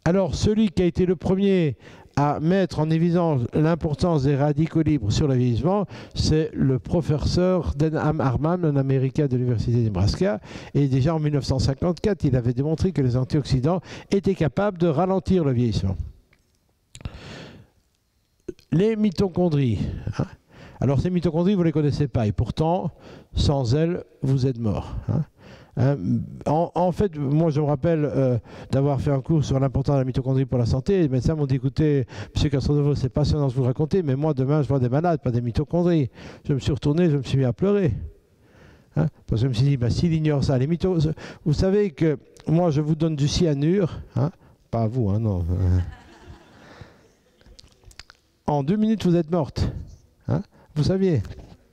A: Alors, celui qui a été le premier à mettre en évidence l'importance des radicaux libres sur le vieillissement, c'est le professeur Denham Harman, un Américain de l'Université de Nebraska. Et déjà en 1954, il avait démontré que les antioxydants étaient capables de ralentir le vieillissement. Les mitochondries. Hein. Alors ces mitochondries, vous ne les connaissez pas, et pourtant, sans elles, vous êtes mort. Hein. En fait, moi je me rappelle d'avoir fait un cours sur l'importance de la mitochondrie pour la santé. Les médecins m'ont dit, écoutez, M. Castronovo, c'est passionnant de vous le raconter, mais moi demain je vois des malades, pas des mitochondries. Je me suis retourné, je me suis mis à pleurer. Hein, parce que je me suis dit, bah, s'il ignore ça, les vous savez que moi je vous donne du cyanure, hein, pas à vous, hein, non. En 2 minutes vous êtes morte. Hein, vous saviez,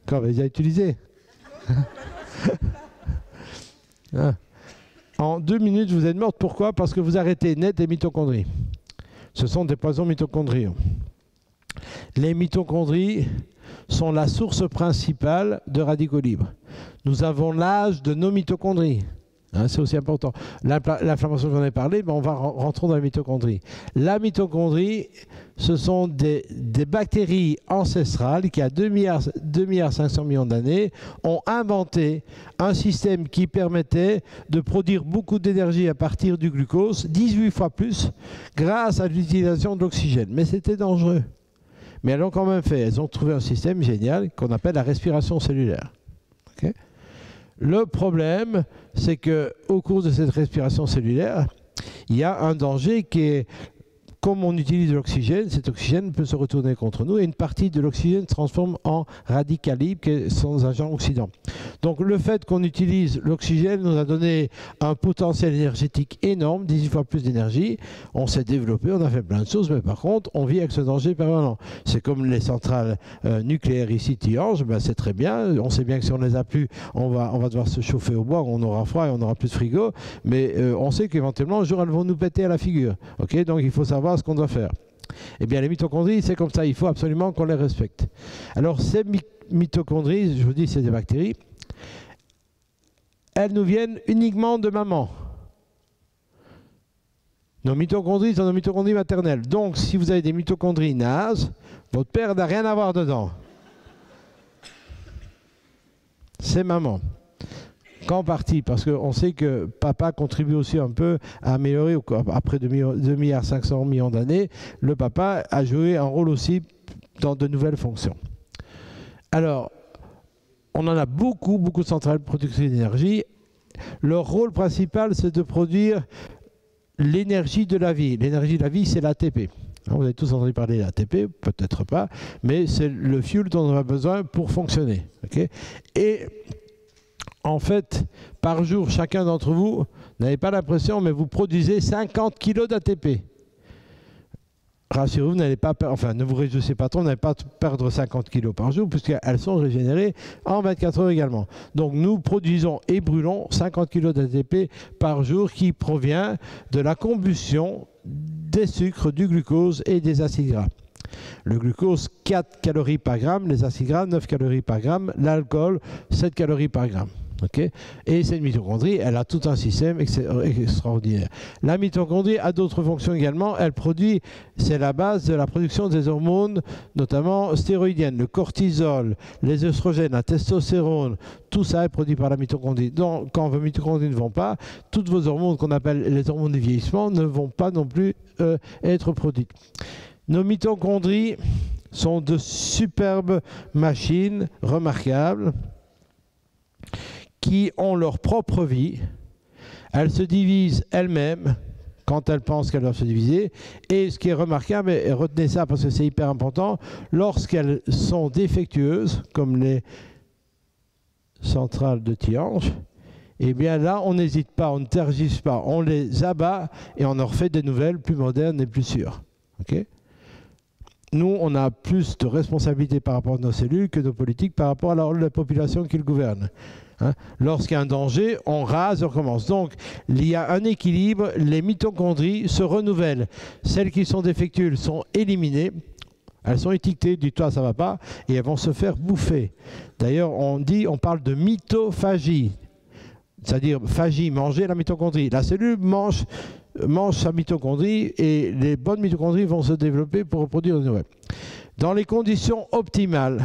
A: quand vous avez déjà utilisé. Hein. En 2 minutes, vous êtes morte. Pourquoi? Parce que vous arrêtez net les mitochondries. Ce sont des poisons mitochondriaux. Les mitochondries sont la source principale de radicaux libres. Nous avons l'âge de nos mitochondries. Hein, c'est aussi important. L'inflammation dont j'en ai parlé, ben on va rentrer dans la mitochondrie. La mitochondrie, ce sont des bactéries ancestrales qui, à 2,5 milliards d'années, ont inventé un système qui permettait de produire beaucoup d'énergie à partir du glucose, 18 fois plus, grâce à l'utilisation de l'oxygène. Mais c'était dangereux. Mais elles l'ont quand même fait. Elles ont trouvé un système génial qu'on appelle la respiration cellulaire. Okay. Le problème, c'est qu'au cours de cette respiration cellulaire, il y a un danger qui est, comme on utilise l'oxygène, cet oxygène peut se retourner contre nous et une partie de l'oxygène se transforme en radical libre, qui est son agent oxydant. Donc le fait qu'on utilise l'oxygène nous a donné un potentiel énergétique énorme, 18 fois plus d'énergie. On s'est développé, on a fait plein de choses, mais par contre, on vit avec ce danger permanent. C'est comme les centrales nucléaires ici, Tihange, ben c'est très bien. On sait bien que si on ne les a plus, on va devoir se chauffer au bois, on aura froid et on n'aura plus de frigo. Mais on sait qu'éventuellement, un jour, elles vont nous péter à la figure. Okay, donc il faut savoir ce qu'on doit faire. Eh bien, les mitochondries, c'est comme ça. Il faut absolument qu'on les respecte. Alors, ces mitochondries, je vous dis, c'est des bactéries. Elles nous viennent uniquement de maman. Nos mitochondries sont nos mitochondries maternelles. Donc, si vous avez des mitochondries nazes, votre père n'a rien à voir dedans. C'est maman. Qu'en partie, parce qu'on sait que papa contribue aussi un peu à améliorer, après 2,5 milliards d'années, le papa a joué un rôle aussi dans de nouvelles fonctions. Alors, on en a beaucoup de centrales productrices d'énergie. Leur rôle principal, c'est de produire l'énergie de la vie. L'énergie de la vie, c'est l'ATP. Vous avez tous entendu parler de l'ATP, peut-être pas, mais c'est le fuel dont on a besoin pour fonctionner. Okay, et en fait, par jour, chacun d'entre vous, n'avez pas l'impression, mais vous produisez 50 kg d'ATP. Rassurez-vous, ne vous réjouissez pas trop, vous n'allez pas perdre 50 kg par jour, puisqu'elles sont régénérées en 24 heures également. Donc nous produisons et brûlons 50 kg d'ATP par jour qui provient de la combustion des sucres, du glucose et des acides gras. Le glucose, 4 calories par gramme, les acides gras, 9 calories par gramme, l'alcool, 7 calories par gramme. Okay. Et cette mitochondrie, elle a tout un système extraordinaire. La mitochondrie a d'autres fonctions également. Elle produit, c'est la base de la production des hormones, notamment stéroïdiennes, le cortisol, les œstrogènes, la testostérone, tout ça est produit par la mitochondrie. Donc, quand vos mitochondries ne vont pas, toutes vos hormones qu'on appelle les hormones du vieillissement ne vont pas non plus être produites. Nos mitochondries sont de superbes machines remarquables qui ont leur propre vie. Elles se divisent elles-mêmes quand elles pensent qu'elles doivent se diviser. Et ce qui est remarquable, et retenez ça parce que c'est hyper important, lorsqu'elles sont défectueuses, comme les centrales de Tihange, eh bien là, on n'hésite pas, on ne tergisse pas, on les abat et on en refait des nouvelles plus modernes et plus sûres. Okay. Nous, on a plus de responsabilités par rapport à nos cellules que nos politiques par rapport à la population qu'ils gouvernent. Hein? Lorsqu'il y a un danger, on rase et on recommence. Donc, il y a un équilibre, les mitochondries se renouvellent. Celles qui sont défectueuses sont éliminées, elles sont étiquetées, du toi ça va pas, et elles vont se faire bouffer. D'ailleurs, on parle de mitophagie, c'est-à-dire phagie, manger la mitochondrie. La cellule mange sa mitochondrie et les bonnes mitochondries vont se développer pour reproduire de nouvelles. Dans les conditions optimales,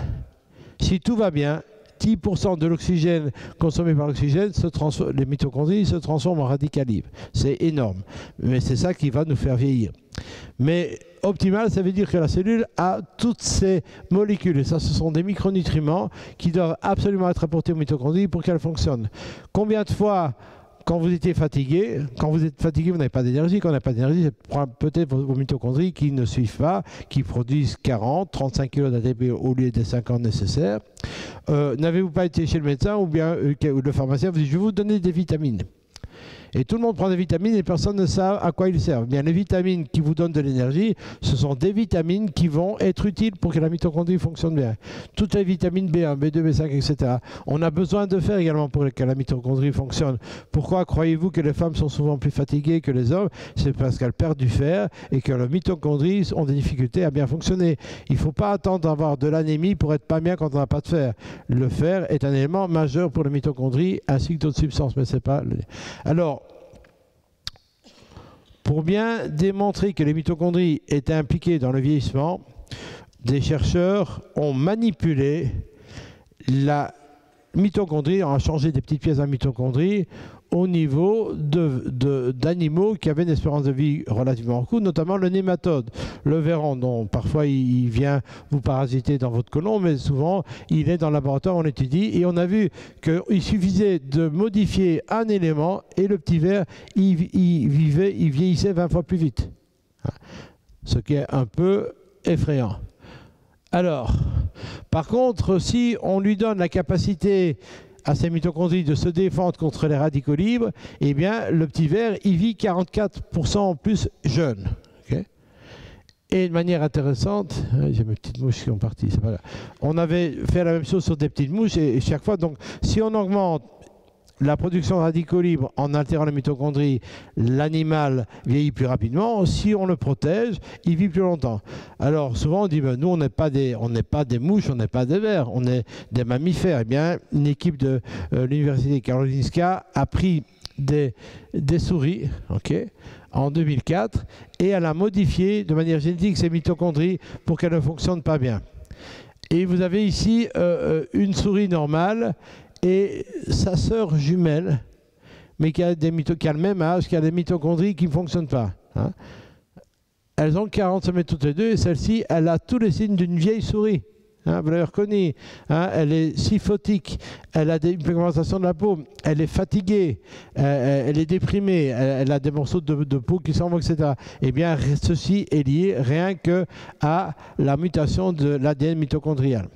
A: si tout va bien, 10% de l'oxygène consommé par l'oxygène, les mitochondries se transforment en radicales libres. C'est énorme. Mais c'est ça qui va nous faire vieillir. Mais optimal, ça veut dire que la cellule a toutes ces molécules. Et ça, ce sont des micronutriments qui doivent absolument être apportés aux mitochondries pour qu'elles fonctionnent. Combien de fois, quand vous êtes fatigué, vous n'avez pas d'énergie. Quand on n'a pas d'énergie, c'est peut-être vos mitochondries qui ne suivent pas, qui produisent 40, 35 kg d'ATP au lieu des 50 nécessaires. N'avez-vous pas été chez le médecin ou bien le pharmacien vous dit « je vais vous donner des vitamines ». Et tout le monde prend des vitamines et personne ne sait à quoi ils servent. Bien, les vitamines qui vous donnent de l'énergie, ce sont des vitamines qui vont être utiles pour que la mitochondrie fonctionne bien. Toutes les vitamines B1, B2, B5, etc. On a besoin de fer également pour que la mitochondrie fonctionne. Pourquoi croyez-vous que les femmes sont souvent plus fatiguées que les hommes? C'est parce qu'elles perdent du fer et que les mitochondries ont des difficultés à bien fonctionner. Il ne faut pas attendre d'avoir de l'anémie pour être pas bien quand on n'a pas de fer. Le fer est un élément majeur pour les mitochondries ainsi que d'autres substances, mais c'est pas... Alors, pour bien démontrer que les mitochondries étaient impliquées dans le vieillissement, des chercheurs ont manipulé la mitochondrie, ont changé des petites pièces à mitochondrie au niveau d'animaux qui avaient une espérance de vie relativement courte, notamment le nématode, le véran, dont parfois il vient vous parasiter dans votre côlon, mais souvent il est dans le laboratoire, on étudie, et on a vu qu'il suffisait de modifier un élément et le petit ver, il vieillissait 20 fois plus vite. Ce qui est un peu effrayant. Alors, par contre, si on lui donne la capacité à ces mitochondries de se défendre contre les radicaux libres, eh bien, le petit ver, il vit 44% en plus jeune. Okay. Et de manière intéressante, j'ai mes petites mouches qui sont parties, c'est pas grave. On avait fait la même chose sur des petites mouches, et chaque fois, donc, si on augmente la production de radicaux libres en altérant les mitochondries, l'animal vieillit plus rapidement. Si on le protège, il vit plus longtemps. Alors souvent on dit ben, nous on n'est pas des mouches, on n'est pas des vers, on est des mammifères. Eh bien, une équipe de l'université Karolinska a pris des souris, en 2004, et elle a modifié de manière génétique ces mitochondries pour qu'elles ne fonctionnent pas bien. Et vous avez ici une souris normale et sa sœur jumelle, mais qui a le même âge, qui a des mitochondries qui ne fonctionnent pas. Hein. Elles ont 40 semaines toutes les deux, et celle-ci, elle a tous les signes d'une vieille souris. Hein, vous l'avez reconnue. Hein, elle est syphotique, elle a une pigmentation de la peau, elle est fatiguée, elle est déprimée, elle a des morceaux de peau qui s'en vont, etc. Eh bien, ceci est lié rien qu'à la mutation de l'ADN mitochondrial.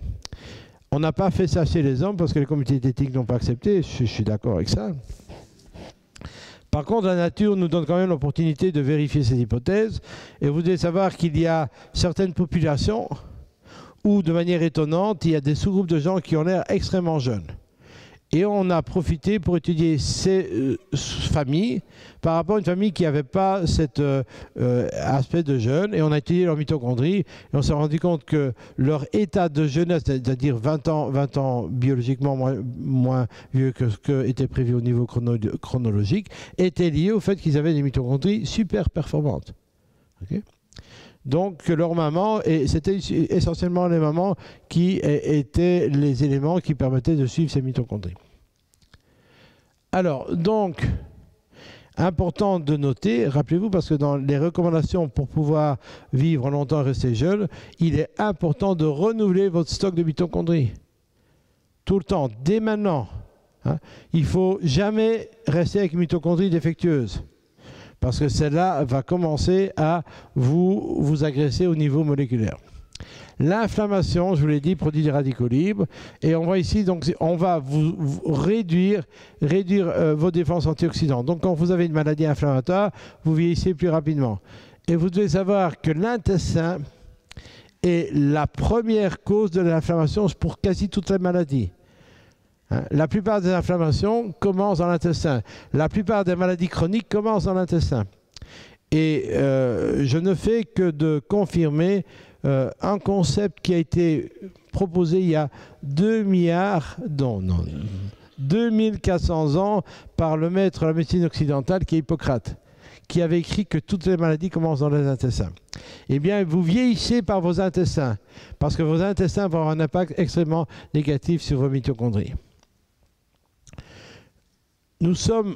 A: On n'a pas fait ça chez les hommes parce que les comités d'éthique n'ont pas accepté, je suis d'accord avec ça. Par contre, la nature nous donne quand même l'opportunité de vérifier ces hypothèses. Et vous devez savoir qu'il y a certaines populations où, de manière étonnante, il y a des sous-groupes de gens qui ont l'air extrêmement jeunes. Et on a profité pour étudier ces familles par rapport à une famille qui n'avait pas cet aspect de jeune. Et on a étudié leurs mitochondries. Et on s'est rendu compte que leur état de jeunesse, c'est-à-dire 20 ans biologiquement moins vieux que ce qui était prévu au niveau chronologique, était lié au fait qu'ils avaient des mitochondries super performantes. Okay. Donc leur maman, et c'était essentiellement les mamans qui étaient les éléments qui permettaient de suivre ces mitochondries. Alors, donc, important de noter, rappelez-vous, parce que dans les recommandations pour pouvoir vivre longtemps et rester jeune, il est important de renouveler votre stock de mitochondries. Tout le temps, dès maintenant. Hein. Il ne faut jamais rester avec une mitochondrie défectueuse. Parce que celle-là va commencer à vous agresser au niveau moléculaire. L'inflammation, je vous l'ai dit, produit des radicaux libres. Et on voit ici, donc, on va vous réduire vos défenses antioxydantes. Donc, quand vous avez une maladie inflammatoire, vous vieillissez plus rapidement. Et vous devez savoir que l'intestin est la première cause de l'inflammation pour quasi toutes les maladies. La plupart des inflammations commencent dans l'intestin. La plupart des maladies chroniques commencent dans l'intestin. Et je ne fais que de confirmer un concept qui a été proposé il y a 2400 ans par le maître de la médecine occidentale qui est Hippocrate, qui avait écrit que toutes les maladies commencent dans les intestins. Eh bien, vous vieillissez par vos intestins, parce que vos intestins vont avoir un impact extrêmement négatif sur vos mitochondries. Nous sommes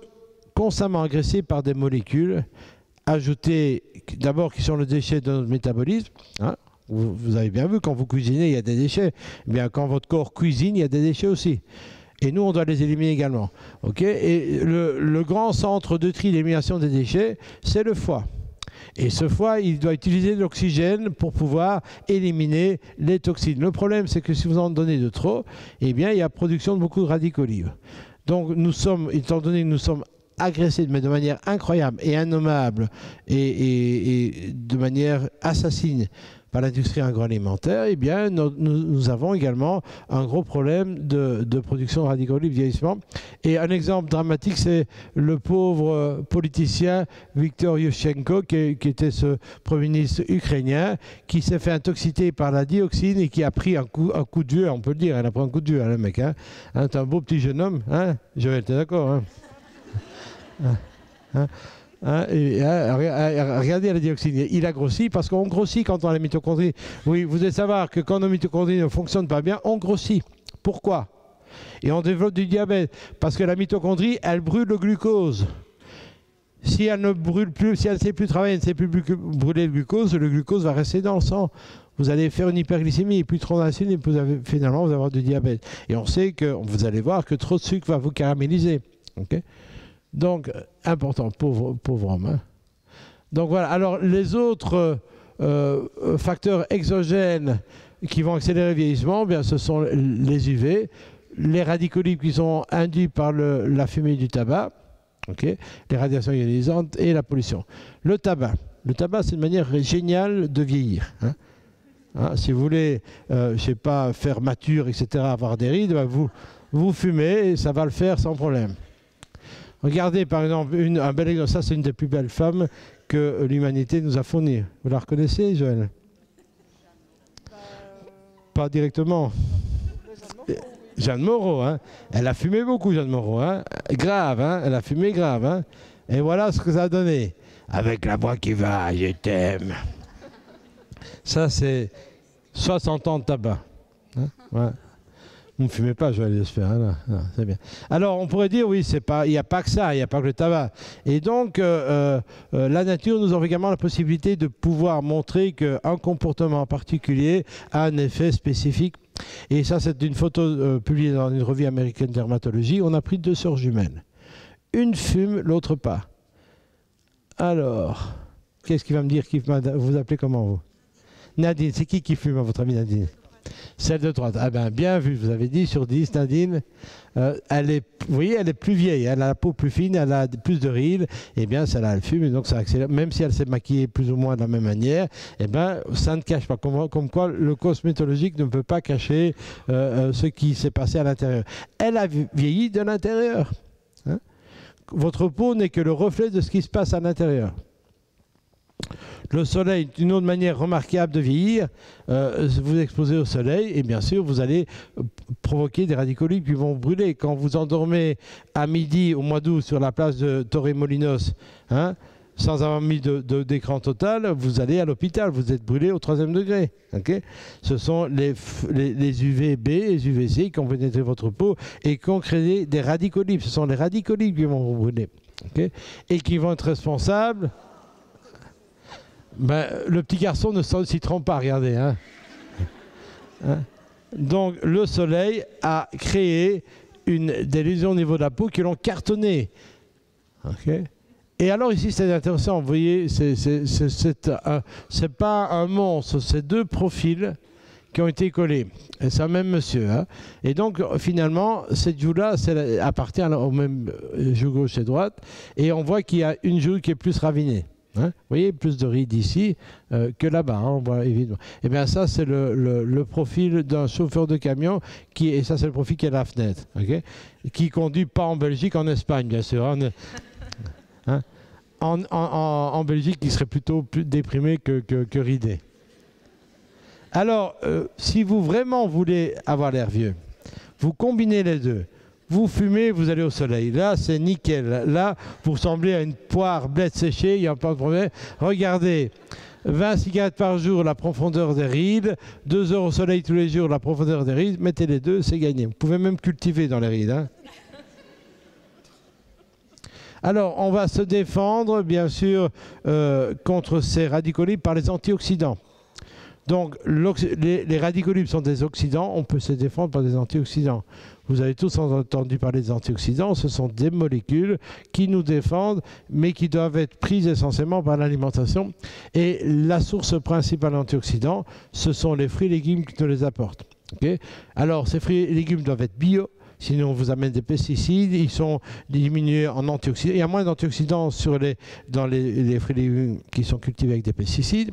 A: constamment agressés par des molécules ajoutées, d'abord qui sont le déchet de notre métabolisme. Hein. Vous avez bien vu, quand vous cuisinez, il y a des déchets. Eh bien, quand votre corps cuisine, il y a des déchets aussi. Et nous, on doit les éliminer également. Okay, et le grand centre de tri d'élimination des déchets, c'est le foie. Et ce foie, il doit utiliser de l'oxygène pour pouvoir éliminer les toxines. Le problème, c'est que si vous en donnez de trop, eh bien, il y a production de beaucoup de radicaux libres. Donc, nous sommes, étant donné que nous sommes agressés, mais de manière incroyable et innommable et de manière assassine par l'industrie agroalimentaire, eh bien, nous avons également un gros problème de production de radicaux libres, vieillissement. Et un exemple dramatique, c'est le pauvre politicien Viktor Yushchenko, qui était ce Premier ministre ukrainien, qui s'est fait intoxiquer par la dioxine et qui a pris un coup de vieux, on peut le dire. Il a pris un coup de vieux, hein, le mec. Hein. C'est un beau petit jeune homme. Hein, Joël, t'es d'accord, hein. Regardez la dioxine, il a grossi parce qu'on grossit quand on a les mitochondries. Oui, vous devez savoir que quand nos mitochondries ne fonctionnent pas bien, on grossit. Pourquoi? Et on développe du diabète parce que la mitochondrie, elle brûle le glucose. Si elle ne brûle plus, si elle ne sait plus travailler, elle ne sait plus brûler le glucose va rester dans le sang. Vous allez faire une hyperglycémie et plus trop d'insuline et finalement vous allez avoir du diabète. Et on sait que vous allez voir que trop de sucre va vous caraméliser. Okay. Donc, important, pauvre homme. Hein. Donc voilà, alors les autres facteurs exogènes qui vont accélérer le vieillissement, bien, ce sont les UV, les radicaux libres qui sont induits par la fumée du tabac, okay, les radiations ionisantes et la pollution. Le tabac, c'est une manière géniale de vieillir. Hein. Hein, si vous voulez, je ne sais pas, faire mature, etc., avoir des rides, ben vous fumez et ça va le faire sans problème. Regardez par exemple, un bel exemple, ça c'est une des plus belles femmes que l'humanité nous a fournies. Vous la reconnaissez, Joël? Pas directement. Jeanne Moreau, hein. Elle a fumé beaucoup, Jeanne Moreau. Hein. Grave, hein. Elle a fumé grave. Hein. Et voilà ce que ça a donné. Avec la voix qui va, je t'aime. Ça c'est 60 ans de tabac. Hein. Ouais. Vous ne fumez pas, Joël, j'espère. Hein, c'est bien. Alors, on pourrait dire, oui, il n'y a pas que ça, il n'y a pas que le tabac. Et donc, la nature nous offre également la possibilité de pouvoir montrer qu'un comportement particulier a un effet spécifique. Et ça, c'est une photo publiée dans une revue américaine de dermatologie. On a pris 2 sœurs jumelles. Une fume, l'autre pas. Alors, qu'est-ce qu'il va me dire? Vous appelez comment, vous? Nadine, c'est qui fume, à votre avis, Nadine? Celle de droite. Ah ben, bien vu, vous avez 10 sur 10, Nadine. Vous voyez, elle est plus vieille, elle a la peau plus fine, elle a plus de rides. Eh bien, celle-là, elle fume, et donc ça accélère. Même si elle s'est maquillée plus ou moins de la même manière, eh bien, ça ne cache pas. Comme quoi, le cosmétologique ne peut pas cacher ce qui s'est passé à l'intérieur. Elle a vieilli de l'intérieur. Hein. Votre peau n'est que le reflet de ce qui se passe à l'intérieur. Le soleil est une autre manière remarquable de vieillir. Vous exposez au soleil et bien sûr vous allez provoquer des radicaux libres qui vont brûler. Quand vous endormez à midi au mois d'août sur la place de Torremolinos, hein, sans avoir mis d'écran total, vous allez à l'hôpital, vous êtes brûlé au 3e degré. Okay. Ce sont les UVB et les UVC qui ont pénétré votre peau et qui ont créé des radicaux libres. Ce sont les radicaux libres qui vont vous brûler. Okay. Et qui vont être responsables. Ben, le petit garçon ne s'y trompe pas, regardez. Hein. Hein. Donc le soleil a créé des lésions au niveau de la peau qui l'ont cartonné. Okay. Et alors ici c'est intéressant, vous voyez, c'est pas un monstre, c'est 2 profils qui ont été collés. Et c'est un même monsieur. Hein. Et donc finalement, cette joue-là appartient au même joue gauche et droite. Et on voit qu'il y a une joue qui est plus ravinée. Hein, vous voyez, plus de rides ici que là-bas, hein, on voit évidemment. Et bien ça, c'est le profil d'un chauffeur de camion, et ça c'est le profil qui est à la fenêtre, okay, qui conduit pas en Belgique, en Espagne, bien sûr. Hein, en Belgique, il serait plutôt plus déprimé que ridé. Alors, si vous vraiment voulez avoir l'air vieux, vous combinez les deux. Vous fumez, vous allez au soleil. Là, c'est nickel. Là, vous ressemblez à une poire blette séchée, il n'y a pas de problème. Regardez, 20 cigarettes par jour, la profondeur des rides. 2 heures au soleil tous les jours, la profondeur des rides. Mettez les deux, c'est gagné. Vous pouvez même cultiver dans les rides. Hein. Alors, on va se défendre, bien sûr, contre ces radicaux libres par les antioxydants. Donc, les radicaux libres sont des oxydants, on peut se défendre par des antioxydants. Vous avez tous entendu parler des antioxydants, ce sont des molécules qui nous défendent, mais qui doivent être prises essentiellement par l'alimentation. Et la source principale d'antioxydants, ce sont les fruits et légumes qui nous les apportent. Okay. Alors, ces fruits et légumes doivent être bio. Sinon, on vous amène des pesticides, ils sont diminués en antioxydants. Il y a moins d'antioxydants dans les fruits et légumes qui sont cultivés avec des pesticides.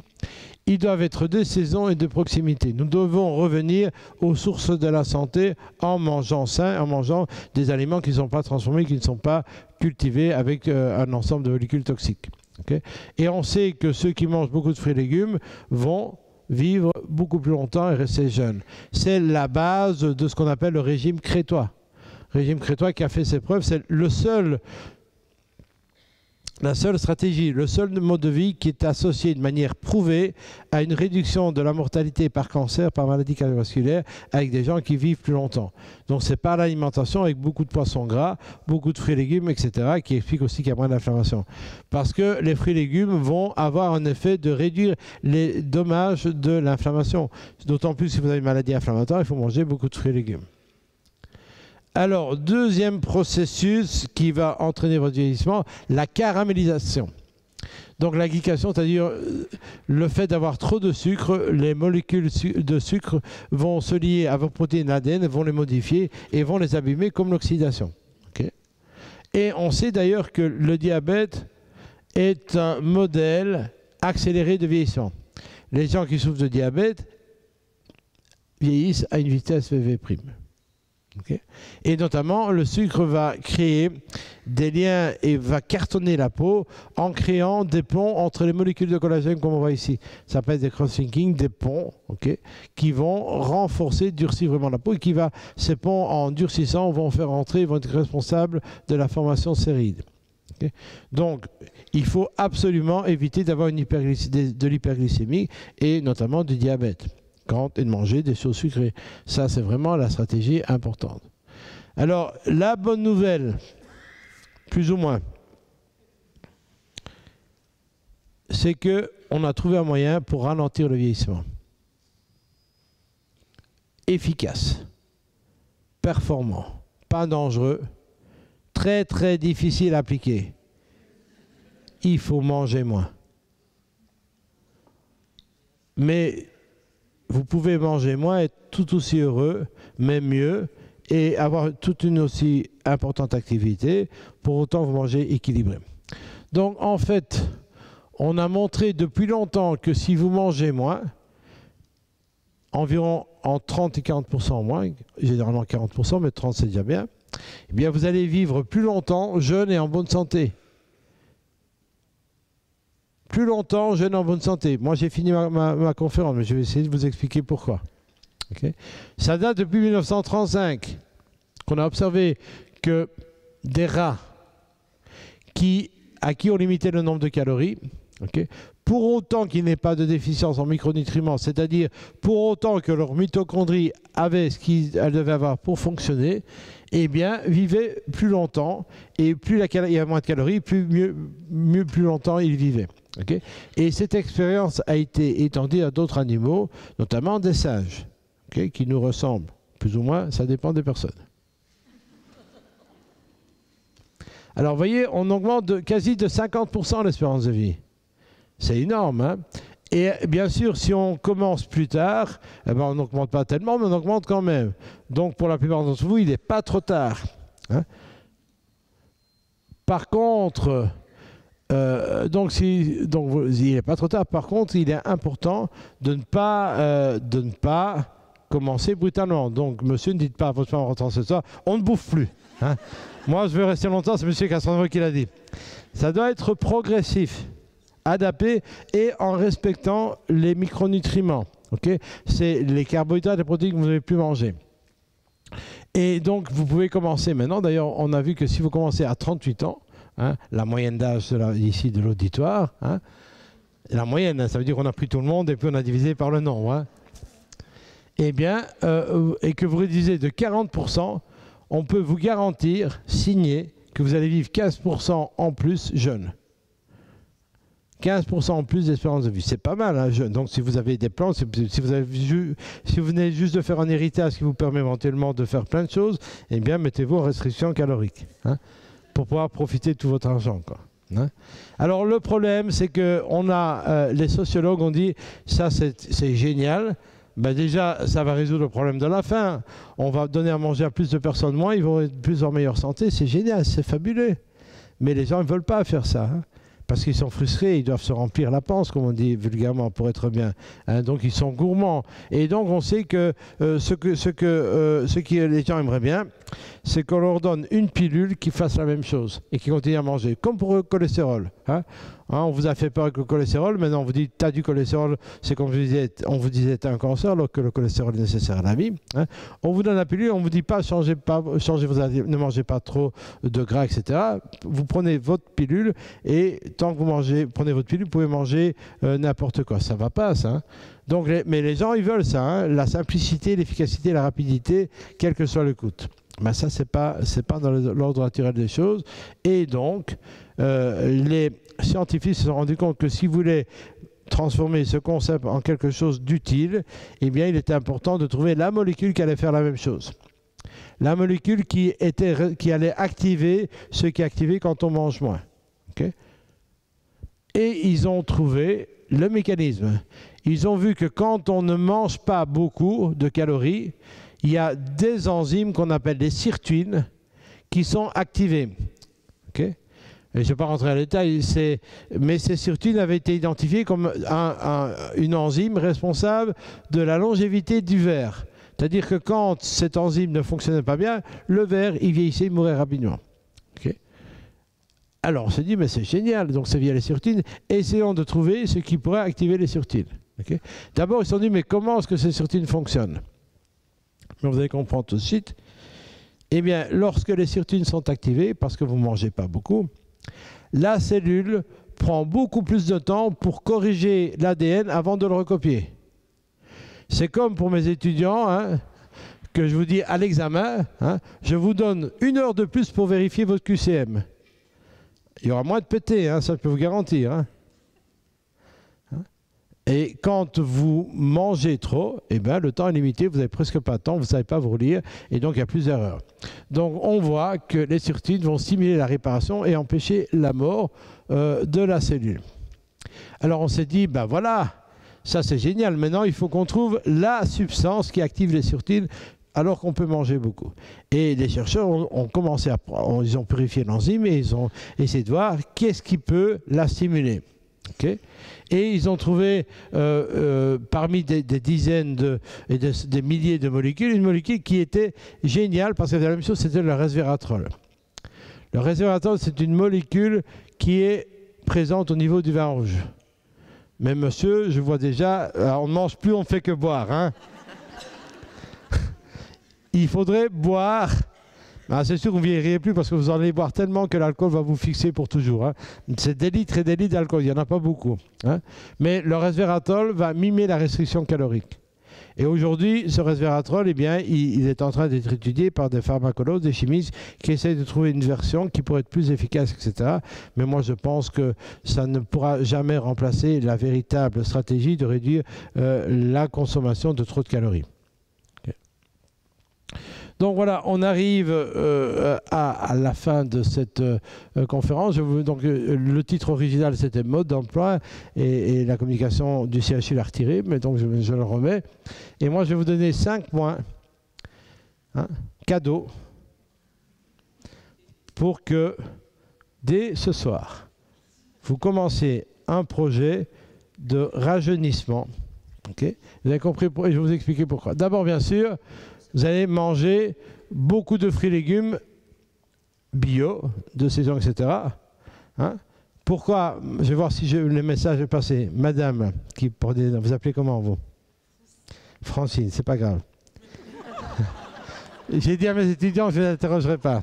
A: Ils doivent être de saison et de proximité. Nous devons revenir aux sources de la santé en mangeant sain, en mangeant des aliments qui ne sont pas transformés, qui ne sont pas cultivés avec un ensemble de molécules toxiques. Okay. Et on sait que ceux qui mangent beaucoup de fruits et légumes vont vivre beaucoup plus longtemps et rester jeunes. C'est la base de ce qu'on appelle le régime crétois. Régime crétois qui a fait ses preuves, c'est la seule stratégie, le seul mode de vie qui est associé de manière prouvée à une réduction de la mortalité par cancer, par maladie cardiovasculaire, avec des gens qui vivent plus longtemps. Donc c'est par l'alimentation avec beaucoup de poissons gras, beaucoup de fruits et légumes, etc., qui explique aussi qu'il y a moins d'inflammation. Parce que les fruits et légumes vont avoir un effet de réduire les dommages de l'inflammation. D'autant plus si vous avez une maladie inflammatoire, il faut manger beaucoup de fruits et légumes. Alors, deuxième processus qui va entraîner votre vieillissement, la caramélisation. Donc la glycation, c'est-à-dire le fait d'avoir trop de sucre, les molécules de sucre vont se lier à vos protéines ADN, vont les modifier et vont les abîmer comme l'oxydation. Okay. Et on sait d'ailleurs que le diabète est un modèle accéléré de vieillissement. Les gens qui souffrent de diabète vieillissent à une vitesse VV'. Okay. Et notamment, le sucre va créer des liens et va cartonner la peau en créant des ponts entre les molécules de collagène, comme on voit ici. Ça s'appelle des cross-linking, des ponts, okay, qui vont renforcer, durcir vraiment la peau et ces ponts, en durcissant, vont faire entrer, vont être responsables de la formation séride. Okay. Donc, il faut absolument éviter d'avoir de l'hyperglycémie et notamment du diabète. Et de manger des choses sucrées. Ça, c'est vraiment la stratégie importante. Alors, la bonne nouvelle, plus ou moins, c'est qu'on a trouvé un moyen pour ralentir le vieillissement. Efficace, performant, pas dangereux, très très difficile à appliquer. Il faut manger moins. Mais vous pouvez manger moins, être tout aussi heureux, même mieux, et avoir toute une aussi importante activité, pour autant vous mangez équilibré. Donc en fait, on a montré depuis longtemps que si vous mangez moins, environ en 30 et 40% moins, généralement 40%, mais 30 c'est déjà bien, eh bien vous allez vivre plus longtemps, jeune et en bonne santé. Plus longtemps, jeune en bonne santé. Moi, j'ai fini ma conférence, mais je vais essayer de vous expliquer pourquoi. Okay. Ça date depuis 1935 qu'on a observé que des rats à qui on limitait le nombre de calories, okay, pour autant qu'il n'ait pas de déficience en micronutriments, c'est-à-dire pour autant que leur mitochondrie avait ce qu'elle devait avoir pour fonctionner, eh bien, vivaient plus longtemps, et plus il y a moins de calories, plus longtemps ils vivaient. Okay. Et cette expérience a été étendue à d'autres animaux, notamment des singes, okay, qui nous ressemblent, plus ou moins, ça dépend des personnes. Alors, vous voyez, on augmente quasi de 50% l'espérance de vie. C'est énorme, hein? Et bien sûr, si on commence plus tard, eh ben, on n'augmente pas tellement, mais on augmente quand même. Donc, pour la plupart d'entre vous, il n'est pas trop tard. Hein? Par contre, il n'est pas trop tard. Par contre, il est important de ne pas commencer brutalement. Donc, monsieur, ne dites pas à votre femme en rentrant ce soir, on ne bouffe plus. Hein? Moi, je veux rester longtemps, c'est monsieur Cassandre qui l'a dit. Ça doit être progressif, adapté et en respectant les micronutriments. Okay? C'est les carbohydrates et les protéines que vous n'avez plus manger. Et donc, vous pouvez commencer maintenant. D'ailleurs, on a vu que si vous commencez à 38 ans, hein, la moyenne d'âge ici de l'auditoire, hein, la moyenne, hein, ça veut dire qu'on a pris tout le monde et puis on a divisé par le nombre. Hein. Eh bien, et que vous réduisez de 40%, on peut vous garantir, signer, que vous allez vivre 15% en plus jeune. 15% en plus d'espérance de vie. C'est pas mal, hein, jeune. Donc si vous avez des plans, si vous venez juste de faire un héritage qui vous permet éventuellement de faire plein de choses, eh bien mettez-vous en restriction calorique, hein, pour pouvoir profiter de tout votre argent, quoi. Hein. Alors le problème, c'est que les sociologues ont dit, ça c'est génial. Ben déjà, ça va résoudre le problème de la faim. On va donner à manger à plus de personnes moins, ils vont être plus en meilleure santé. C'est génial, c'est fabuleux. Mais les gens ne veulent pas faire ça. Hein, parce qu'ils sont frustrés, ils doivent se remplir la panse, comme on dit vulgairement, pour être bien. Hein, donc ils sont gourmands. Et donc on sait que ce que les gens aimeraient bien, c'est qu'on leur donne une pilule qui fasse la même chose et qui continue à manger, comme pour le cholestérol. Hein. Hein, on vous a fait peur avec le cholestérol, maintenant on vous dit, tu as du cholestérol, c'est comme on vous disait, tu as un cancer, alors que le cholestérol est nécessaire à la vie. Hein. On vous donne la pilule, on ne vous dit pas, ne mangez pas trop de gras, etc. Vous prenez votre pilule et tant que vous prenez votre pilule, vous pouvez manger n'importe quoi. Ça ne va pas, ça. Hein. Donc, mais les gens, ils veulent ça, hein, la simplicité, l'efficacité, la rapidité, quel que soit le coût. Mais ça, c'est pas dans l'ordre naturel des choses. Et donc, les scientifiques se sont rendus compte que si vous voulez transformer ce concept en quelque chose d'utile, eh bien, il était important de trouver la molécule qui allait faire la même chose. La molécule qui allait activer ce qui est activé quand on mange moins. Okay? Et ils ont trouvé le mécanisme. Ils ont vu que quand on ne mange pas beaucoup de calories, il y a des enzymes qu'on appelle des sirtuines qui sont activées. Okay? Et je ne vais pas rentrer dans les détails, mais ces sirtuines avaient été identifiées comme une enzyme responsable de la longévité du ver. C'est-à-dire que quand cette enzyme ne fonctionnait pas bien, le ver, il vieillissait, il mourait rapidement. Okay? Alors on s'est dit, mais c'est génial, donc c'est via les sirtuines, essayons de trouver ce qui pourrait activer les sirtuines. Okay? D'abord, ils se sont dit, mais comment est-ce que ces sirtuines fonctionnent? Mais vous allez comprendre tout de suite. Eh bien, lorsque les sirtuines sont activées, parce que vous ne mangez pas beaucoup, la cellule prend beaucoup plus de temps pour corriger l'ADN avant de le recopier. C'est comme pour mes étudiants, hein, que je vous dis à l'examen, hein, je vous donne 1 heure de plus pour vérifier votre QCM. Il y aura moins de pétés, hein, ça je peux vous garantir. Hein. Et quand vous mangez trop, eh ben, le temps est limité, vous n'avez presque pas de temps, vous ne savez pas vous relire, et donc il y a plus d'erreurs. Donc on voit que les sirtuines vont stimuler la réparation et empêcher la mort de la cellule. Alors on s'est dit, ben voilà, ça c'est génial, maintenant il faut qu'on trouve la substance qui active les sirtuines alors qu'on peut manger beaucoup. Et les chercheurs ont commencé ils ont purifié l'enzyme et ils ont essayé de voir qu'est-ce qui peut la stimuler. Okay. Et ils ont trouvé parmi des dizaines et des milliers de molécules, une molécule qui était géniale parce que la même chose, c'était le resveratrol. Le resveratrol, c'est une molécule qui est présente au niveau du vin rouge. Mais monsieur, je vois déjà, on ne mange plus, on ne fait que boire. Hein. Il faudrait boire. Ah, c'est sûr que vous ne vieillirez plus parce que vous en allez boire tellement que l'alcool va vous fixer pour toujours. Hein. C'est des litres et des litres d'alcool, il n'y en a pas beaucoup. Hein. Mais le resveratrol va mimer la restriction calorique. Et aujourd'hui, ce resveratrol, eh bien, il est en train d'être étudié par des pharmacologues, des chimistes qui essayent de trouver une version qui pourrait être plus efficace, etc. Mais moi, je pense que ça ne pourra jamais remplacer la véritable stratégie de réduire la consommation de trop de calories. Donc voilà, on arrive à la fin de cette conférence. Donc, le titre original, c'était Mode d'emploi et la communication du CHU l'a retiré, mais donc je le remets. Et moi, je vais vous donner 5 points, hein, cadeaux, pour que dès ce soir, vous commenciez un projet de rajeunissement. Okay? Vous avez compris, et je vais vous expliquer pourquoi. D'abord, bien sûr, vous allez manger beaucoup de fruits et légumes bio, de saison, etc. Hein? Pourquoi? Je vais voir si le message est passé. Madame, vous appelez comment vous? Francine, c'est pas grave. J'ai dit à mes étudiants que je ne les interrogerai pas.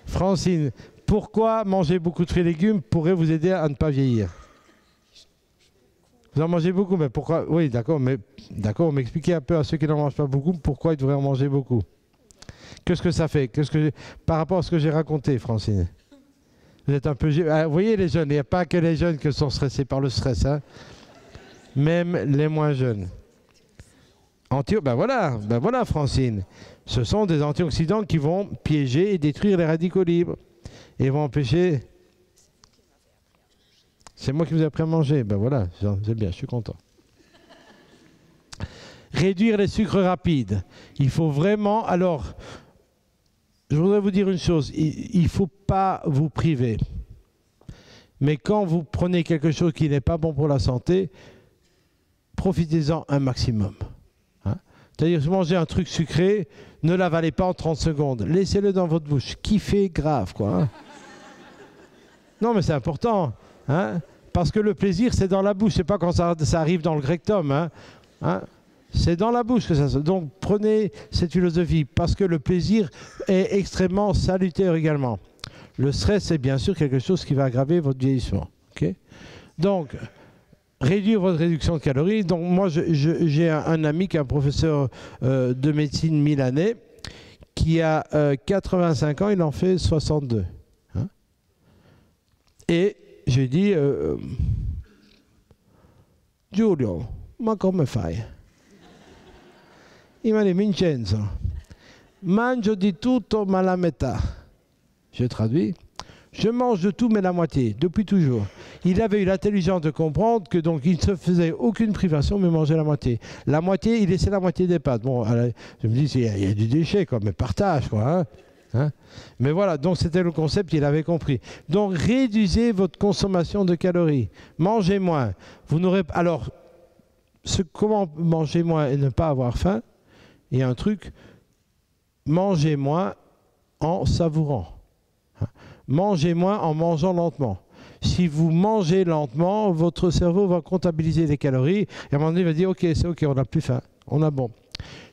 A: Francine, pourquoi manger beaucoup de fruits et légumes pourrait vous aider à ne pas vieillir? Vous en mangez beaucoup, mais pourquoi? Oui, d'accord, mais m'expliquez un peu à ceux qui n'en mangent pas beaucoup, pourquoi ils devraient en manger beaucoup. Qu'est-ce que ça fait? Par rapport à ce que j'ai raconté, Francine? Vous êtes un peu... vous voyez les jeunes, il n'y a pas que les jeunes qui sont stressés par le stress, hein. Même les moins jeunes. Ben voilà, Francine. Ce sont des antioxydants qui vont piéger et détruire les radicaux libres. Et vont empêcher... C'est moi qui vous ai appris à manger. Ben voilà, c'est bien, je suis content. Réduire les sucres rapides. Il faut vraiment... Alors, je voudrais vous dire une chose. Il ne faut pas vous priver. Mais quand vous prenez quelque chose qui n'est pas bon pour la santé, profitez-en un maximum. Hein? C'est-à-dire, si vous mangez un truc sucré, ne l'avalez pas en 30 secondes. Laissez-le dans votre bouche. Kiffez grave, quoi. Hein? Non, mais c'est important. Hein? Parce que le plaisir, c'est dans la bouche. C'est pas quand ça arrive dans le rectum. Hein? Hein? C'est dans la bouche que ça se... Donc, prenez cette philosophie. Parce que le plaisir est extrêmement salutaire également. Le stress, c'est bien sûr quelque chose qui va aggraver votre vieillissement. Okay? Donc, réduire votre réduction de calories. Donc, moi, j'ai un ami qui est un professeur de médecine milanais qui a 85 ans, il en fait 62. Hein? Et j'ai dit, Giulio, ma come fai? Il m'a dit, Vincenzo, mangio di tutto ma la metà. Je traduis. Je mange de tout mais la moitié, depuis toujours. Il avait eu l'intelligence de comprendre que donc il ne se faisait aucune privation mais mangeait la moitié. La moitié, il laissait la moitié des pâtes. Bon, alors, je me dis, il y a du déchet, quoi, mais partage, quoi. Hein, hein. Mais voilà, donc c'était le concept, il avait compris. Donc réduisez votre consommation de calories. Mangez moins. Vous n'aurez alors comment manger moins et ne pas avoir faim? Il y a un truc, mangez moins en savourant. Mangez moins en mangeant lentement. Si vous mangez lentement, votre cerveau va comptabiliser les calories et à un moment donné, il va dire « Ok, c'est ok, on n'a plus faim, on a bon ».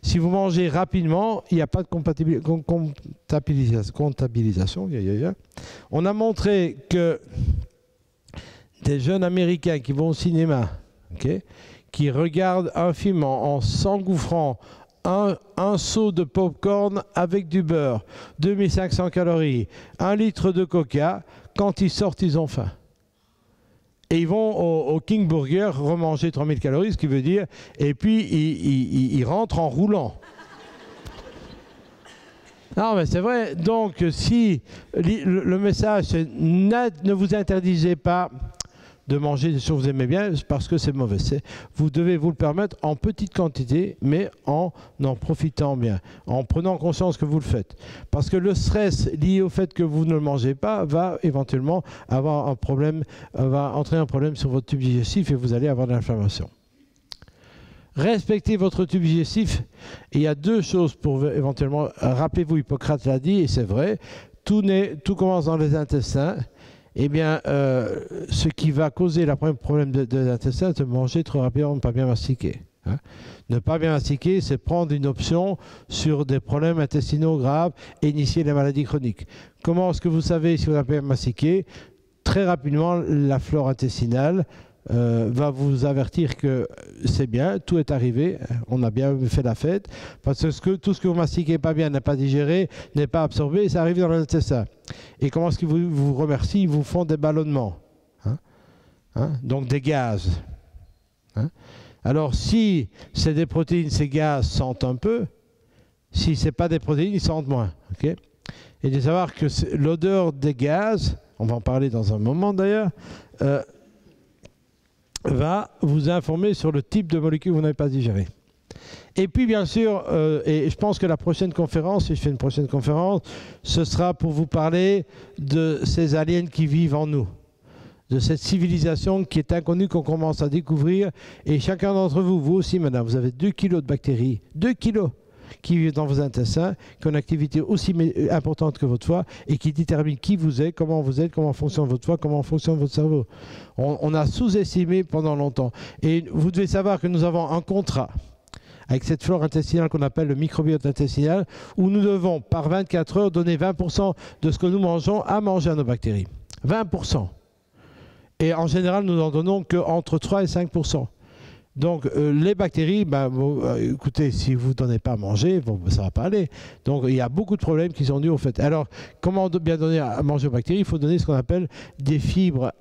A: Si vous mangez rapidement, il n'y a pas de comptabilisation. On a montré que des jeunes Américains qui vont au cinéma, okay, qui regardent un film en s'engouffrant un seau de popcorn avec du beurre, 2500 calories, 1 litre de coca, quand ils sortent, ils ont faim. Et ils vont au King Burger remanger 3000 calories, ce qui veut dire, et puis ils rentrent en roulant. Non, mais c'est vrai. Donc, si le message, c'est ne vous interdisez pas de manger des choses que vous aimez bien parce que c'est mauvais. Vous devez vous le permettre en petite quantité, mais en profitant bien, en prenant conscience que vous le faites. Parce que le stress lié au fait que vous ne le mangez pas va éventuellement avoir un problème, va entraîner un problème sur votre tube digestif et vous allez avoir de l'inflammation. Respectez votre tube digestif. Et il y a deux choses pour éventuellement... Rappelez-vous, Hippocrate l'a dit, et c'est vrai, tout commence dans les intestins. Eh bien, ce qui va causer le problème de l'intestin, c'est de manger trop rapidement, ne pas bien mastiquer. Hein. Ne pas bien mastiquer, c'est prendre une option sur des problèmes intestinaux graves et initier les maladies chroniques. Comment est-ce que vous savez si vous n'avez pas bien mastiqué? Très rapidement, la flore intestinale va vous avertir que c'est bien, tout est arrivé, on a bien fait la fête, parce que tout ce que vous mastiquez pas bien n'est pas digéré, n'est pas absorbé, et ça arrive dans l'intestin. Et comment est-ce qu'ils vous remercient? Ils vous font des ballonnements, hein? Hein? Donc des gaz. Hein? Alors si c'est des protéines, ces gaz sentent un peu, si ce n'est pas des protéines, ils sentent moins. Okay? Et de savoir que l'odeur des gaz, on va en parler dans un moment d'ailleurs, va vous informer sur le type de molécules que vous n'avez pas digérées. Et puis bien sûr, et je pense que la prochaine conférence, si je fais une prochaine conférence, ce sera pour vous parler de ces aliens qui vivent en nous, de cette civilisation qui est inconnue, qu'on commence à découvrir. Et chacun d'entre vous, vous aussi madame, vous avez 2 kilos de bactéries, 2 kilos qui vivent dans vos intestins, qui ont une activité aussi importante que votre foie et qui détermine qui vous êtes, comment fonctionne votre foie, comment fonctionne votre cerveau. On a sous-estimé pendant longtemps. Et vous devez savoir que nous avons un contrat avec cette flore intestinale qu'on appelle le microbiote intestinal, où nous devons, par 24 heures, donner 20% de ce que nous mangeons à manger à nos bactéries. 20%. Et en général, nous n'en donnons qu'entre 3 et 5%. Donc les bactéries, écoutez, si vous ne donnez pas à manger, ça ne va pas aller. Donc il y a beaucoup de problèmes qui sont dus au fait. Alors, comment bien donner à manger aux bactéries? Il faut donner ce qu'on appelle des fibres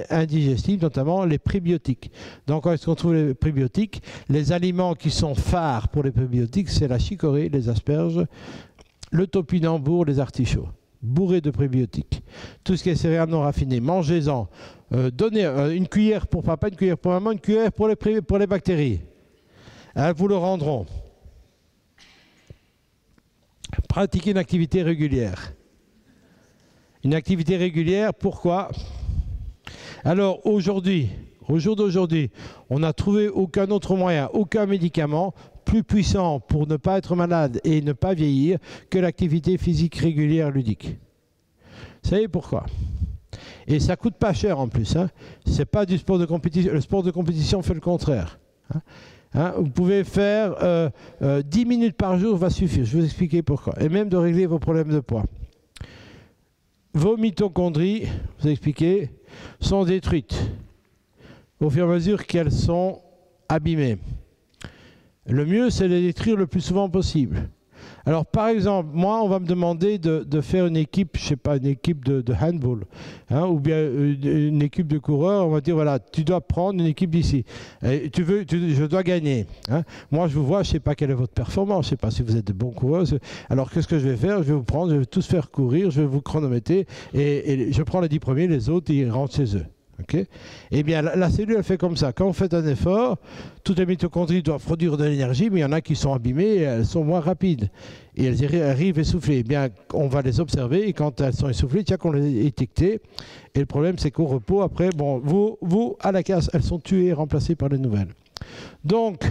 A: indigestibles, notamment les prébiotiques. Donc où est-ce qu'on trouve les prébiotiques? Les aliments qui sont phares pour les prébiotiques, c'est la chicorée, les asperges, le topinambour, les artichauts, bourrés de prébiotiques. Tout ce qui est céréales non raffinées, mangez-en. Donnez une cuillère pour papa, une cuillère pour maman, une cuillère pour les bactéries. Elles vous le rendront. Pratiquez une activité régulière. Une activité régulière, pourquoi? Alors aujourd'hui, au jour d'aujourd'hui, on n'a trouvé aucun autre moyen, aucun médicament plus puissant pour ne pas être malade et ne pas vieillir que l'activité physique régulière ludique. Vous savez pourquoi? Et ça ne coûte pas cher en plus. Hein. Ce n'est pas du sport de compétition. Le sport de compétition fait le contraire. Vous pouvez faire 10 minutes par jour, va suffire. Je vais vous expliquer pourquoi. Et même de régler vos problèmes de poids. Vos mitochondries, je vous expliquer, sont détruites au fur et à mesure qu'elles sont abîmées. Le mieux, c'est de les détruire le plus souvent possible. Alors, par exemple, moi, on va me demander de faire une équipe, je ne sais pas, une équipe de handball, ou bien une équipe de coureurs. On va dire, voilà, tu dois prendre une équipe d'ici. Je dois gagner. Moi, je vous vois, je ne sais pas quelle est votre performance, je ne sais pas si vous êtes de bons coureurs. Alors, qu'est-ce que je vais faire? Je vais vous prendre, je vais tous faire courir, je vais vous chronométrer, et je prends les 10 premiers, les autres, ils rentrent chez eux. Okay. Eh bien, la cellule, elle fait comme ça. Quand vous faites un effort, toutes les mitochondries doivent produire de l'énergie, mais il y en a qui sont abîmées et elles sont moins rapides. Et elles arrivent essoufflées. Eh bien, on va les observer et quand elles sont essoufflées, tiens qu'on les étiquetées. Et le problème, c'est qu'au repos, après, bon, vous, à la casse, elles sont tuées et remplacées par les nouvelles. Donc,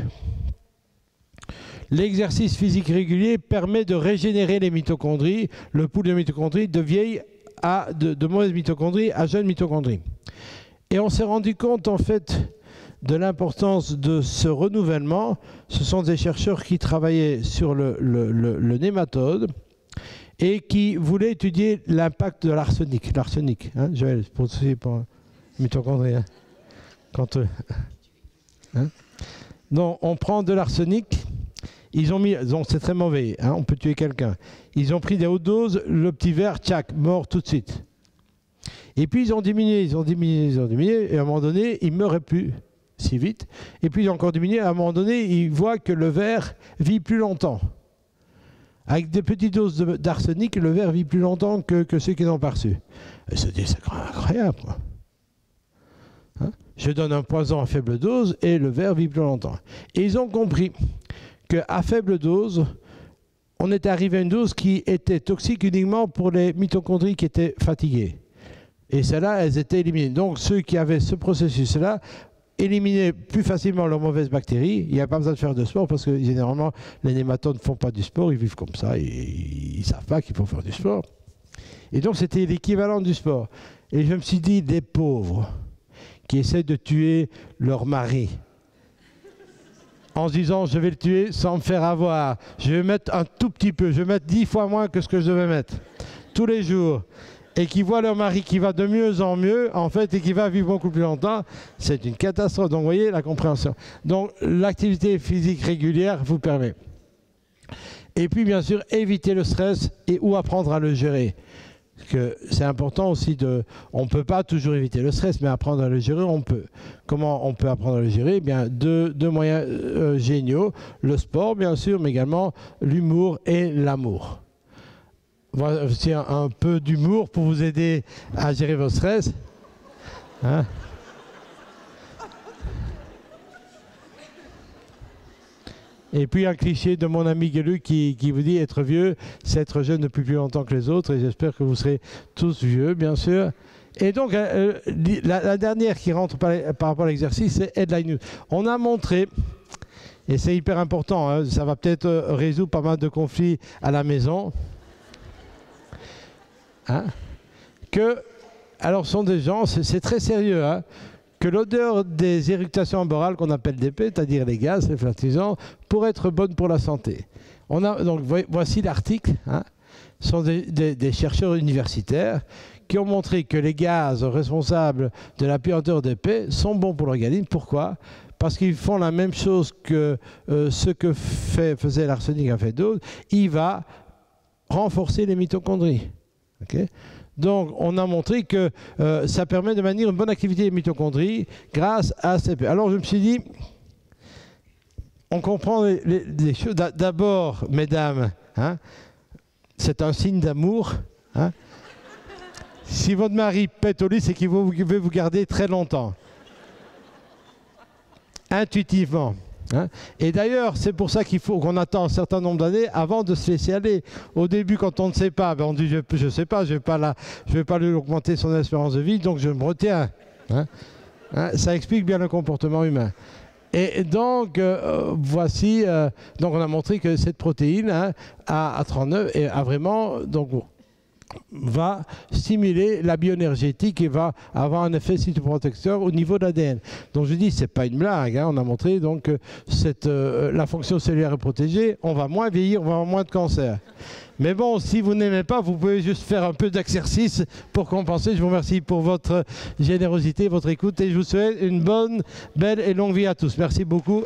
A: l'exercice physique régulier permet de régénérer les mitochondries, le pool de mitochondries de vieilles à de mauvaises mitochondries à jeunes mitochondries. Et on s'est rendu compte en fait de l'importance de ce renouvellement. Ce sont des chercheurs qui travaillaient sur le nématode et qui voulaient étudier l'impact de l'arsenic. L'arsenic, hein, Joël, pour mitochondries. Hein, quand, donc on prend de l'arsenic. Ils ont mis, donc c'est très mauvais, hein, on peut tuer quelqu'un. Ils ont pris des hautes doses, le petit verre, tchac, mort tout de suite. Et puis ils ont diminué, et à un moment donné, il ne meurait plus si vite. Et puis ils ont encore diminué, à un moment donné, ils voient que le verre vit plus longtemps. Avec des petites doses d'arsenic, le verre vit plus longtemps que ceux qui n'ont pas reçu. Et c'est incroyable, quoi. Hein? Je donne un poison à faible dose et le verre vit plus longtemps. Et ils ont compris qu'à faible dose, on était arrivé à une dose qui était toxique uniquement pour les mitochondries qui étaient fatiguées. Et celles-là, elles étaient éliminées. Donc ceux qui avaient ce processus-là éliminaient plus facilement leurs mauvaises bactéries. Il n'y a pas besoin de faire de sport parce que généralement, les nématodes ne font pas du sport, ils vivent comme ça et ils ne savent pas qu'il faut faire du sport. Et donc c'était l'équivalent du sport. Et je me suis dit, des pauvres qui essaient de tuer leur mari, en se disant je vais le tuer sans me faire avoir. Je vais mettre un tout petit peu, je vais mettre 10 fois moins que ce que je devais mettre tous les jours. Et qui voient leur mari qui va de mieux en mieux, en fait, et qui va vivre beaucoup plus longtemps, c'est une catastrophe. Donc vous voyez la compréhension. Donc l'activité physique régulière vous permet. Et puis bien sûr, éviter le stress et ou apprendre à le gérer. Parce que c'est important aussi on ne peut pas toujours éviter le stress, mais apprendre à le gérer, on peut. Comment on peut apprendre à le gérer? Eh bien, deux moyens géniaux. Le sport, bien sûr, mais également l'humour et l'amour. Voici un peu d'humour pour vous aider à gérer votre stress. Hein? Et puis un cliché de mon ami Guelu qui vous dit être vieux, c'est être jeune depuis plus longtemps que les autres. Et j'espère que vous serez tous vieux, bien sûr. Et donc, la dernière qui rentre par rapport à l'exercice, c'est Headline News. On a montré, et c'est hyper important, hein, ça va peut-être résoudre pas mal de conflits à la maison, hein, que, alors ce sont des gens, c'est très sérieux, hein, que l'odeur des éructations amborales qu'on appelle DP, c'est-à-dire les gaz, les fertilisants, pourrait être bonne pour la santé. Donc voici l'article. Hein. Ce sont des chercheurs universitaires qui ont montré que les gaz responsables de la puanteur DP sont bons pour l'organisme. Pourquoi? Parce qu'ils font la même chose que ce que faisait l'arsenic à fait dose. Il va renforcer les mitochondries. Okay? Donc, on a montré que ça permet de maintenir une bonne activité des mitochondries grâce à ces... Alors, je me suis dit, on comprend les choses. D'abord, mesdames, hein, c'est un signe d'amour. Hein. Si votre mari pète au lit, c'est qu'il veut vous garder très longtemps. Intuitivement. Hein. Et d'ailleurs, c'est pour ça qu'il faut qu'on attend un certain nombre d'années avant de se laisser aller. Au début, quand on ne sait pas, ben on dit je ne sais pas, je vais pas lui augmenter son espérance de vie, donc je me retiens. Hein. Hein, ça explique bien le comportement humain. Et donc, voici, donc on a montré que cette protéine, hein, A39 a vraiment, donc, va stimuler la bioénergétique et va avoir un effet cytoprotecteur au niveau de l'ADN. Donc je dis, c'est pas une blague, hein, on a montré donc que la fonction cellulaire est protégée, on va moins vieillir, on va avoir moins de cancer. Mais bon, si vous n'aimez pas, vous pouvez juste faire un peu d'exercice pour compenser. Je vous remercie pour votre générosité, votre écoute et je vous souhaite une bonne, belle et longue vie à tous. Merci beaucoup.